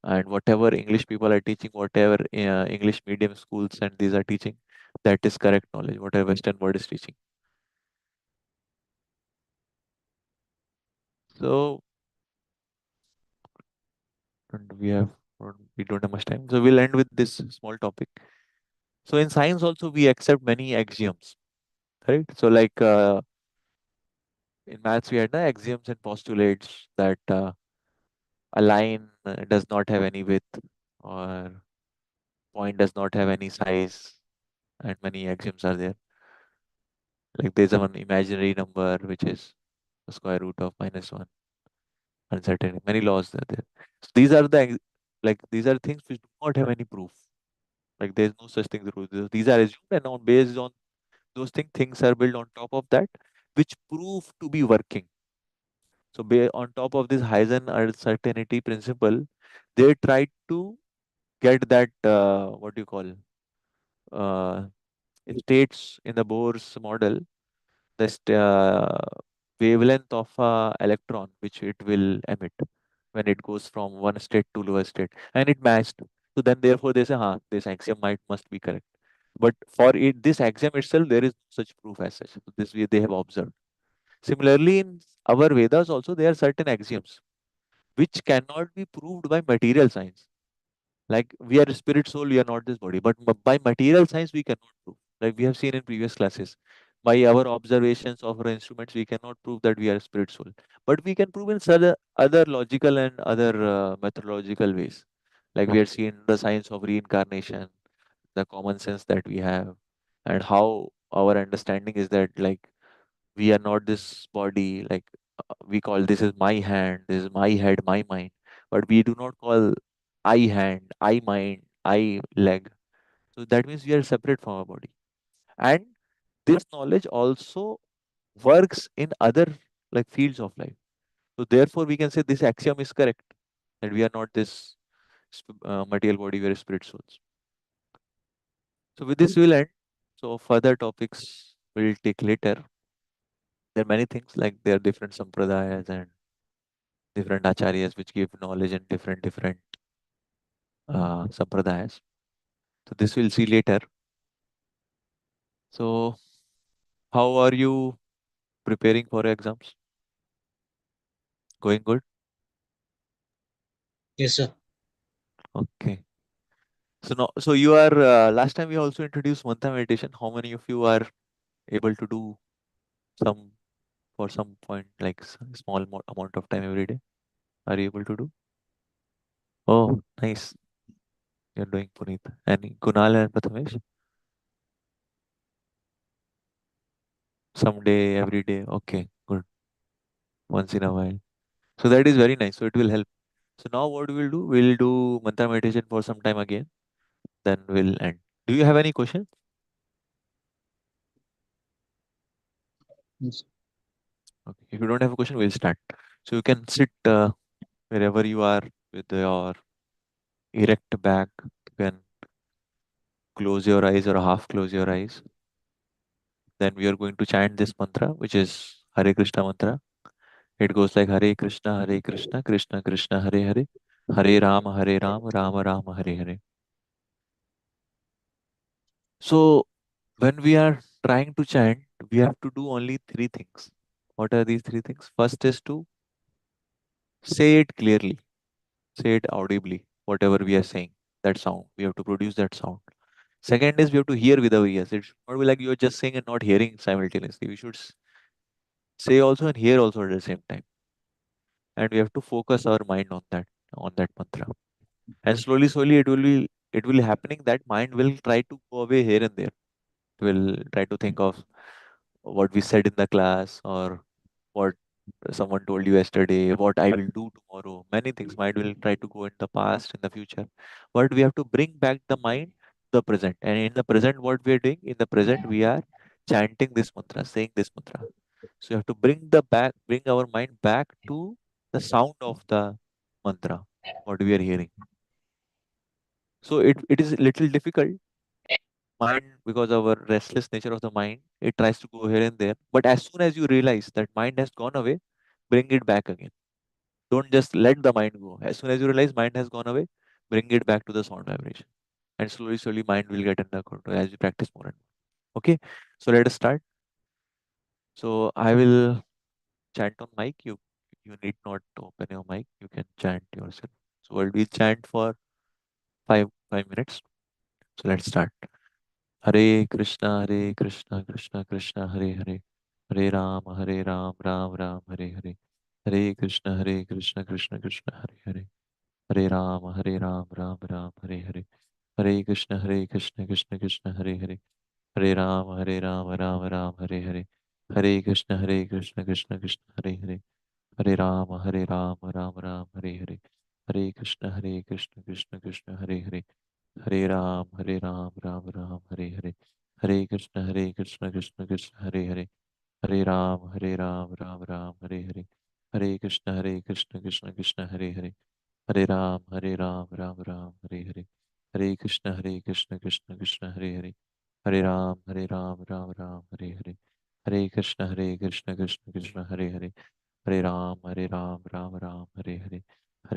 And whatever English people are teaching, whatever English medium schools and these are teaching, that is correct knowledge. Whatever Western world is teaching. So and we don't have much time. So we'll end with this small topic. So in science also we accept many axioms, right? So like in maths we had the axioms and postulates that a line does not have any width or point does not have any size, and many axioms are there. Like there's a one imaginary number which is the square root of -1, uncertain. Many laws are there. So these are like these are things which do not have any proof. Like there's no such thing as proof. These are assumed, and on based on those things are built on top of that, which prove to be working. So on top of this Heisenberg uncertainty principle, they tried to get that what do you call uh, states in the Bohr's model, the wavelength of electron which it will emit when it goes from one state to lower state, and it matched. So then therefore they say, this axiom might must be correct. But for it, this axiom itself, there is no such proof as such. So this way they have observed. Similarly, in our Vedas also, there are certain axioms which cannot be proved by material science. Like we are spirit soul, we are not this body. But by material science, we cannot prove. Like we have seen in previous classes, by our observations of our instruments, we cannot prove that we are spirit soul. But we can prove in other logical and other methodological ways. Like we are seen the science of reincarnation, the common sense that we have, and how our understanding is that like we are not this body. Like we call this is my hand, this is my head, my mind, but we do not call I hand, I mind, I leg. So that means we are separate from our body. And this knowledge also works in other like fields of life. So therefore we can say this axiom is correct, that we are not this material body, we are spirit souls. So with this we'll end. So further topics we'll take later. There are many things like there are different sampradayas and different acharyas which give knowledge in different sampradayas. So this we'll see later. So how are you preparing for exams? Going good? Yes, sir. Okay. So now, so you are last time we also introduced mantra meditation. How many of you are able to do some for some point like small amount of time every day? Are you able to do? Oh, nice. You're doing Puneet. And Kunal and Prathamesh? Someday, every day. Okay, good. Once in a while. So that is very nice. So it will help. So now what we'll do? We'll do mantra meditation for some time again. Then we'll end. Do you have any questions? Yes. Okay. If you don't have a question, we'll start. So you can sit wherever you are with your erect back. You can close your eyes or half close your eyes. Then we are going to chant this mantra, which is Hare Krishna mantra. It goes like Hare Krishna, Krishna Krishna, Hare Hare, Hare Rama, Rama Rama, Hare Hare. So when we are trying to chant, we have to do only three things. What are these three things? First is to say it clearly, say it audibly, whatever we are saying, that sound. We have to produce that sound. Second is we have to hear with our ears. It should not be like you're just saying and not hearing simultaneously. We should say also and hear also at the same time. And we have to focus our mind on that mantra. And slowly it will happening that mind will try to go away here and there. It will try to think of what we said in the class, or what someone told you yesterday, what I will do tomorrow. Many things. Mind will try to go in the past, in the future. But we have to bring back the mind to the present. And in the present, what we are doing, in the present, we are chanting this mantra, saying this mantra. So you have to bring our mind back to the sound of the mantra, what we are hearing. So it is a little difficult. Mind, because our restless nature of the mind, it tries to go here and there. But as soon as you realize that mind has gone away, bring it back again. Don't just let the mind go. As soon as you realize mind has gone away, bring it back to the sound vibration. And slowly, slowly, mind will get under control as you practice more and more. Okay, so let us start. So I will chant on mic. You need not open your mic. You can chant yourself. So we'll be chant for five minutes. So let's start. Hare Krishna, Krishna Krishna, Hare Hare, Hare Ram, Ram Ram, Hare Hare, Hare Krishna, Krishna Krishna, Hare Hare, Hare Ram, Ram Ram, Hare Hare, Hare Krishna, Krishna Krishna, Hare Hare, Hare Ram, Ram Ram, Hare Hare, Hare Krishna, Krishna Krishna, Hare Hare, Hare Ram, Ram Ram, Hare Hare, Hare Krishna, Krishna Krishna, Hare Hare, Hare Ram, Ram Ram, Hare Hare, Hare Krishna, Krishna Hare Hare, Hare Ram, Ram Ram, Hare Hare, Hare Krishna, Krishna Hare Hare, Hare Ram, Ram Ram, Hare Hare, Hare Krishna, Krishna Hare Hare, Hare Ram, Ram Ram, Hare Hare, Hare Krishna, Krishna Hare Hare, Hare Ram, Ram Ram, Hare Hare, Hare Krishna, Krishna Hare Hare, Hare Ram, Ram Ram, Hare Hare, Hare Krishna, Krishna Hare Hare, Hare Ram, Ram Ram, Hare Hare,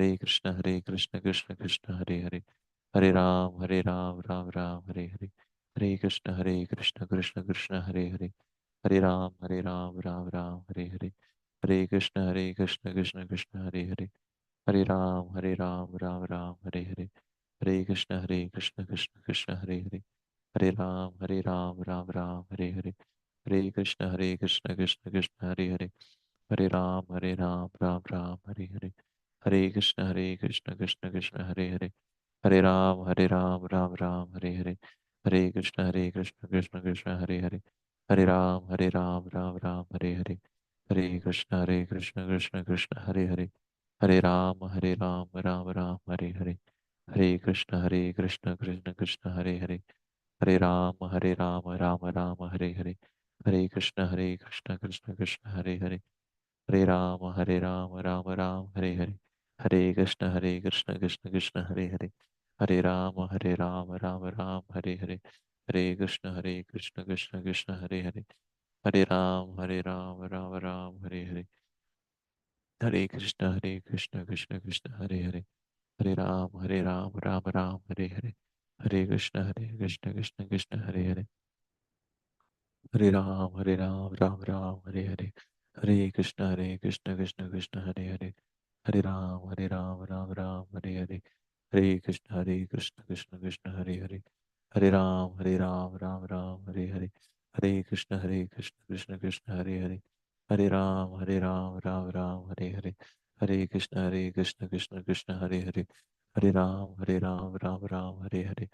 Hare Krishna, Krishna Hare Hare, Hare Ram, Ram Ram, Hare Hare, Hare Krishna, Krishna Hare Hare, Hare Ram, Ram Ram, Hare Hare, Hare Krishna, Krishna Hare Hare, Hare Ram, Ram Ram, Hare Hare, Hare Krishna, Krishna Hare Hare, Hare Ram, Ram Ram, Hare Hare, Hare Krishna, Krishna Hare Hare, Hare Ram, Ram Ram, Hare Hare, Hare Krishna, Krishna Hare Hare, Hare Ram, Ram Ram, Hare Hare, Hare Krishna, Krishna Hare Hare, Hare Ram, Ram Ram, Hare Hare, Hare Krishna, Krishna Hare Hare, Hare Ram, Ram Hare Hare, Hare Krishna, Krishna Hare Hare, Hare Ram, Ram Hare Hare, Hare Krishna, Krishna Hare Hare, Hare Ram, Ram Hare Hare, Hare Krishna, Krishna Hare Hare, Hare Ram, Ram Ram Hare Hare, Hare Krishna, Krishna Hare Hare, Hare Ram, Ram Hare Hare, Hare Krishna, Krishna Hare Hare, Hare Ram, Ram Hare Hare, Hare Krishna, Krishna Hare Hare, Hare Ram, Ram Hare Hare, Hare Krishna, Krishna Hare Hare, Hare Ram, Ram Hare Hare, Hare Krishna, Krishna Hare Hare, Hare Ram, Ram Hare Hare,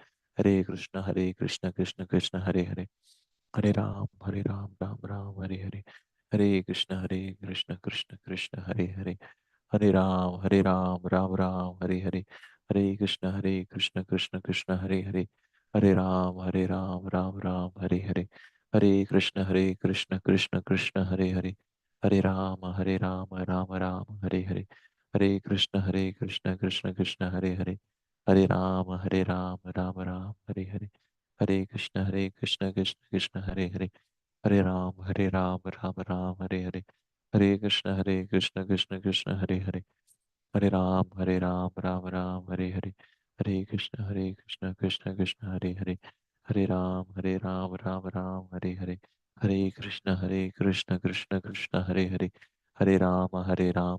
Hare Krishna, Krishna Hare Hare, Hare Ram, Ram Hare Hare, Hare Krishna, Krishna Krishna Hare Hare, Hare Ram, Ram Hare Hare, Hare Krishna, Krishna Krishna Hare Hare, Hare Ram, Ram Hare Hare, Hare Krishna, Krishna Krishna Hare Hare, Hare Ram, Ram Hare Hare, Hare Krishna, Krishna Krishna Hare Hare, Hare Ram, Ram Hare Hare, Hare Krishna, Krishna Krishna Hare Hare, Hare Ram, Ram Hare Hare, Hare Krishna, Krishna Krishna Hare Hare, Hare Ram, Ram Hare Hare, Hare Krishna, Krishna Krishna Hare Hare, Hare Ram,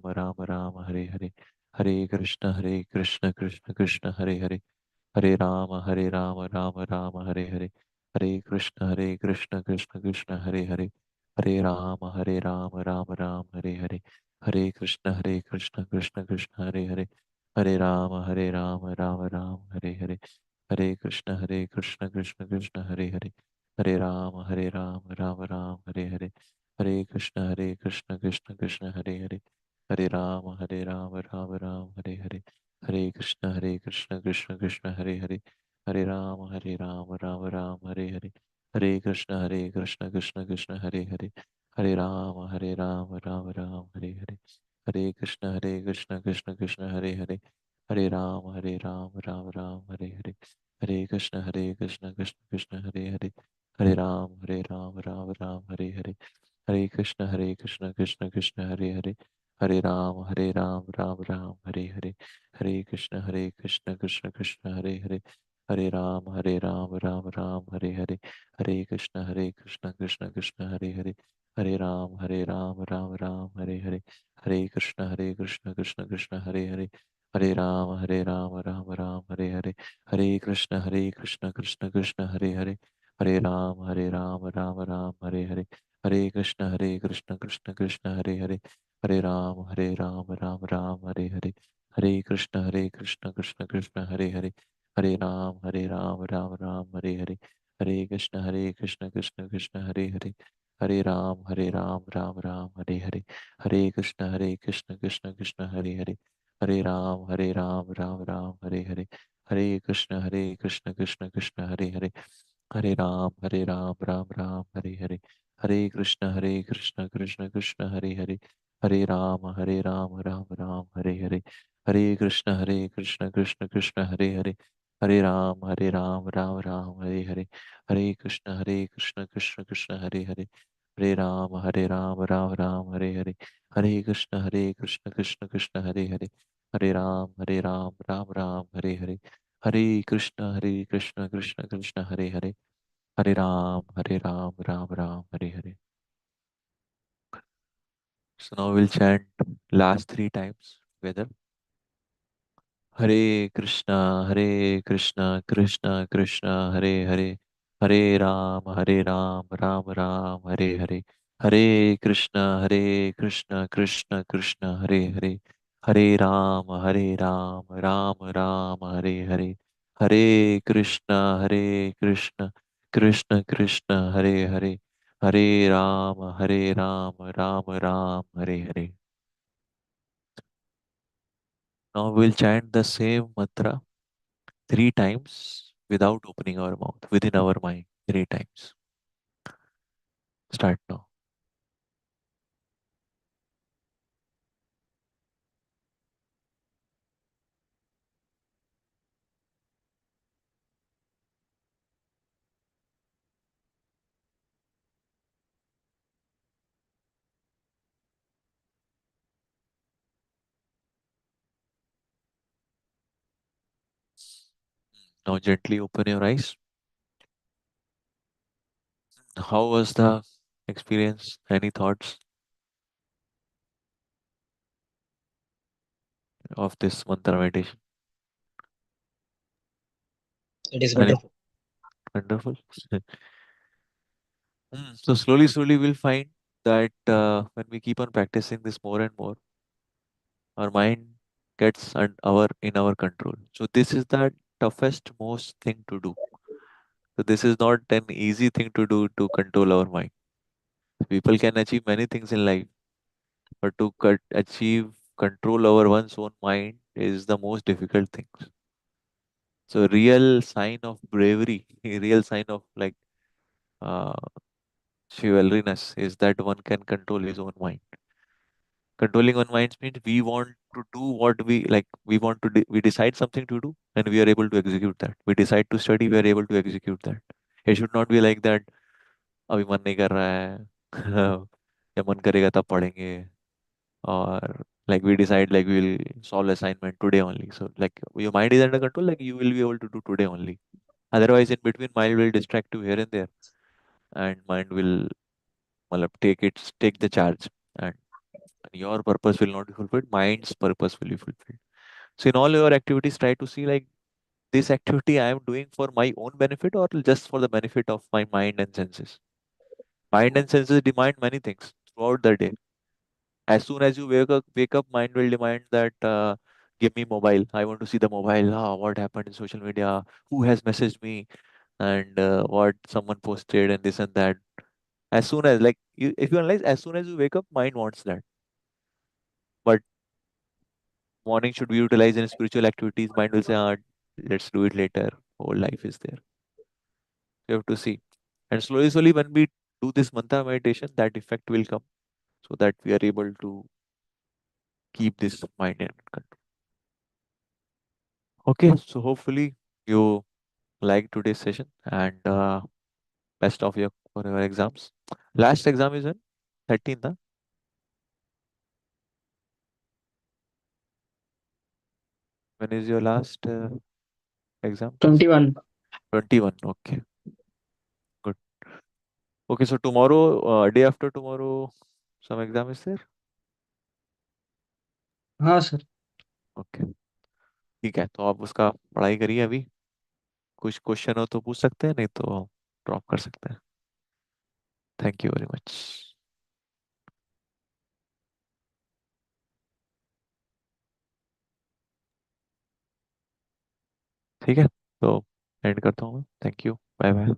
Ram Hare Hare, Hare Krishna, Krishna Krishna Hare Hare, Hare Ram, Ram Hare Hare, Hare Krishna, Krishna Krishna Hare Hare, Hare Rama, Rama Hare Hare, Hare Krishna, Krishna Krishna Hare Hare, Hare Rama, Rama Hare Hare, Hare Krishna, Krishna Krishna Hare Hare, Hare Rama, Rama Hare Hare, Hare Krishna, Krishna Krishna Hare Hare, Hare Rama, Hare Rama, Rama Rama, Hare Hare. Hare Krishna, Krishna Krishna, Hare Hare. Hare Rama, Rama Rama, Hare Hare. Hare Krishna, Krishna Hare Hare. Hare Rama, Rama Rama, Hare Hare. Hare Krishna, Krishna Krishna, Hare Hare. Hare Rama, Rama Rama, Hare Hare. Hare Krishna, Krishna Krishna, Hare Hare. Hare Rama, Rama Rama, Hare Hare. Hare Krishna, Krishna Krishna, Hare Hare. Hare Ram, Ram, Hare Hare. Hare Krishna, Krishna Krishna, Hare Hare. Hare Ram, Ram, Hare Hare. Hare Krishna, Krishna Krishna, Hare Hare. Hare Ram, Ram, Hare Hare. Hare Krishna, Krishna Krishna, Hare Hare. Hare Ram, Ram, Hare Hare. Hare Krishna, Krishna Krishna, Hare Hare. Hare Ram, Ram, Hare Hare. Hare Krishna, Krishna Krishna, Hare Hare. Hare Ram, Ram, Hare Hare. Hare Krishna, Krishna Krishna, Hare Hare. Hare Ram, Ram, Hare Hare. Hare Krishna, Krishna Krishna, Hare Hare. Hare Ram, Hare Hare. Hare Krishna, Krishna Krishna, Hare Hare. Hare Ram, Hare Hare. Hare Krishna, Krishna Krishna, Hare Hare. Hare Ram, Hare Hare. Hare Krishna, Krishna Krishna, Hare Hare. Hare Ram, Hare Hare. Hare Krishna, Krishna Krishna, Hare Hare. Hare Ram, Ram, Hare Hare. Hare Krishna, Krishna Krishna, Hare Hare. Hare Ram, Ram, Hare Hare. Hare Krishna, Krishna Krishna, Hare Hare. Hare Ram, Hare Hare. Hare Krishna, Krishna Krishna, Hare Hare. Hare Ram, Hare Hare. Hare Krishna, Krishna Krishna, Hare Hare. Hare Ram, Hare Hare. So now we'll chant last three times together. Hare Krishna, Krishna Krishna, Hare Hare. Hare Ram, Ram Ram, Hare Hare. Hare Krishna, Krishna Krishna, Hare Hare. Hare Ram, Ram Ram, Hare Hare. Hare Krishna, Krishna, Krishna Krishna, Hare Hare. Hare Ram, Ram Ram, Hare Hare. Now we'll chant the same mantra three times without opening our mouth, within our mind, three times. Start now. Now gently open your eyes. How was the experience? Any thoughts of this mantra meditation? It is Any wonderful. wonderful? So slowly we'll find that when we keep on practicing this more and more, our mind gets our in our control. So this is the toughest, most thing to do. So this is not an easy thing to do to control our mind. People can achieve many things in life, but to achieve control over one's own mind is the most difficult thing. So real sign of bravery, real sign of like uh, chivalryness is that one can control his own mind. Controlling one mind means we want to do what we like. We want to we decide something to do, and we are able to execute that. We decide to study, we are able to execute that. It should not be like that. अभी मन नहीं कर रहा है या मन करेगा तब पढ़ेंगे or like we decide like we will solve assignment today only. So like your mind is under control, like you will be able to do today only. Otherwise, in between, mind will distract you here and there, and mind will well, take the charge, and your purpose will not be fulfilled. Mind's purpose will be fulfilled. So in all your activities, try to see like this activity I am doing for my own benefit or just for the benefit of my mind and senses. Mind and senses demand many things throughout the day. As soon as you wake up, mind will demand that give me mobile. I want to see the mobile. Ah, what happened in social media? Who has messaged me? and what someone posted and this and that. As soon as like you, if you analyze, as soon as you wake up, mind wants that. But morning should be utilized in spiritual activities. Mind will say, ah, let's do it later. Whole life is there. You have to see. And slowly, slowly, when we do this mantra meditation, that effect will come so that we are able to keep this mind in control. Okay, so hopefully you like today's session and best of luck for your exams. Last exam is in 13th. Huh? When is your last exam? 21. 21. Okay, good. Okay, so tomorrow, day after tomorrow, some exam is there? हाँ sir. Okay, ठीक है, तो आप उसका पढ़ाई करिए अभी. कुछ क्वेश्चन हो तो पूछ सकते हैं, नहीं तो ड्रॉप कर सकते हैं. Thank you very much. ठीक है, तो एंड करता हूँ मैं. Thank you, bye bye.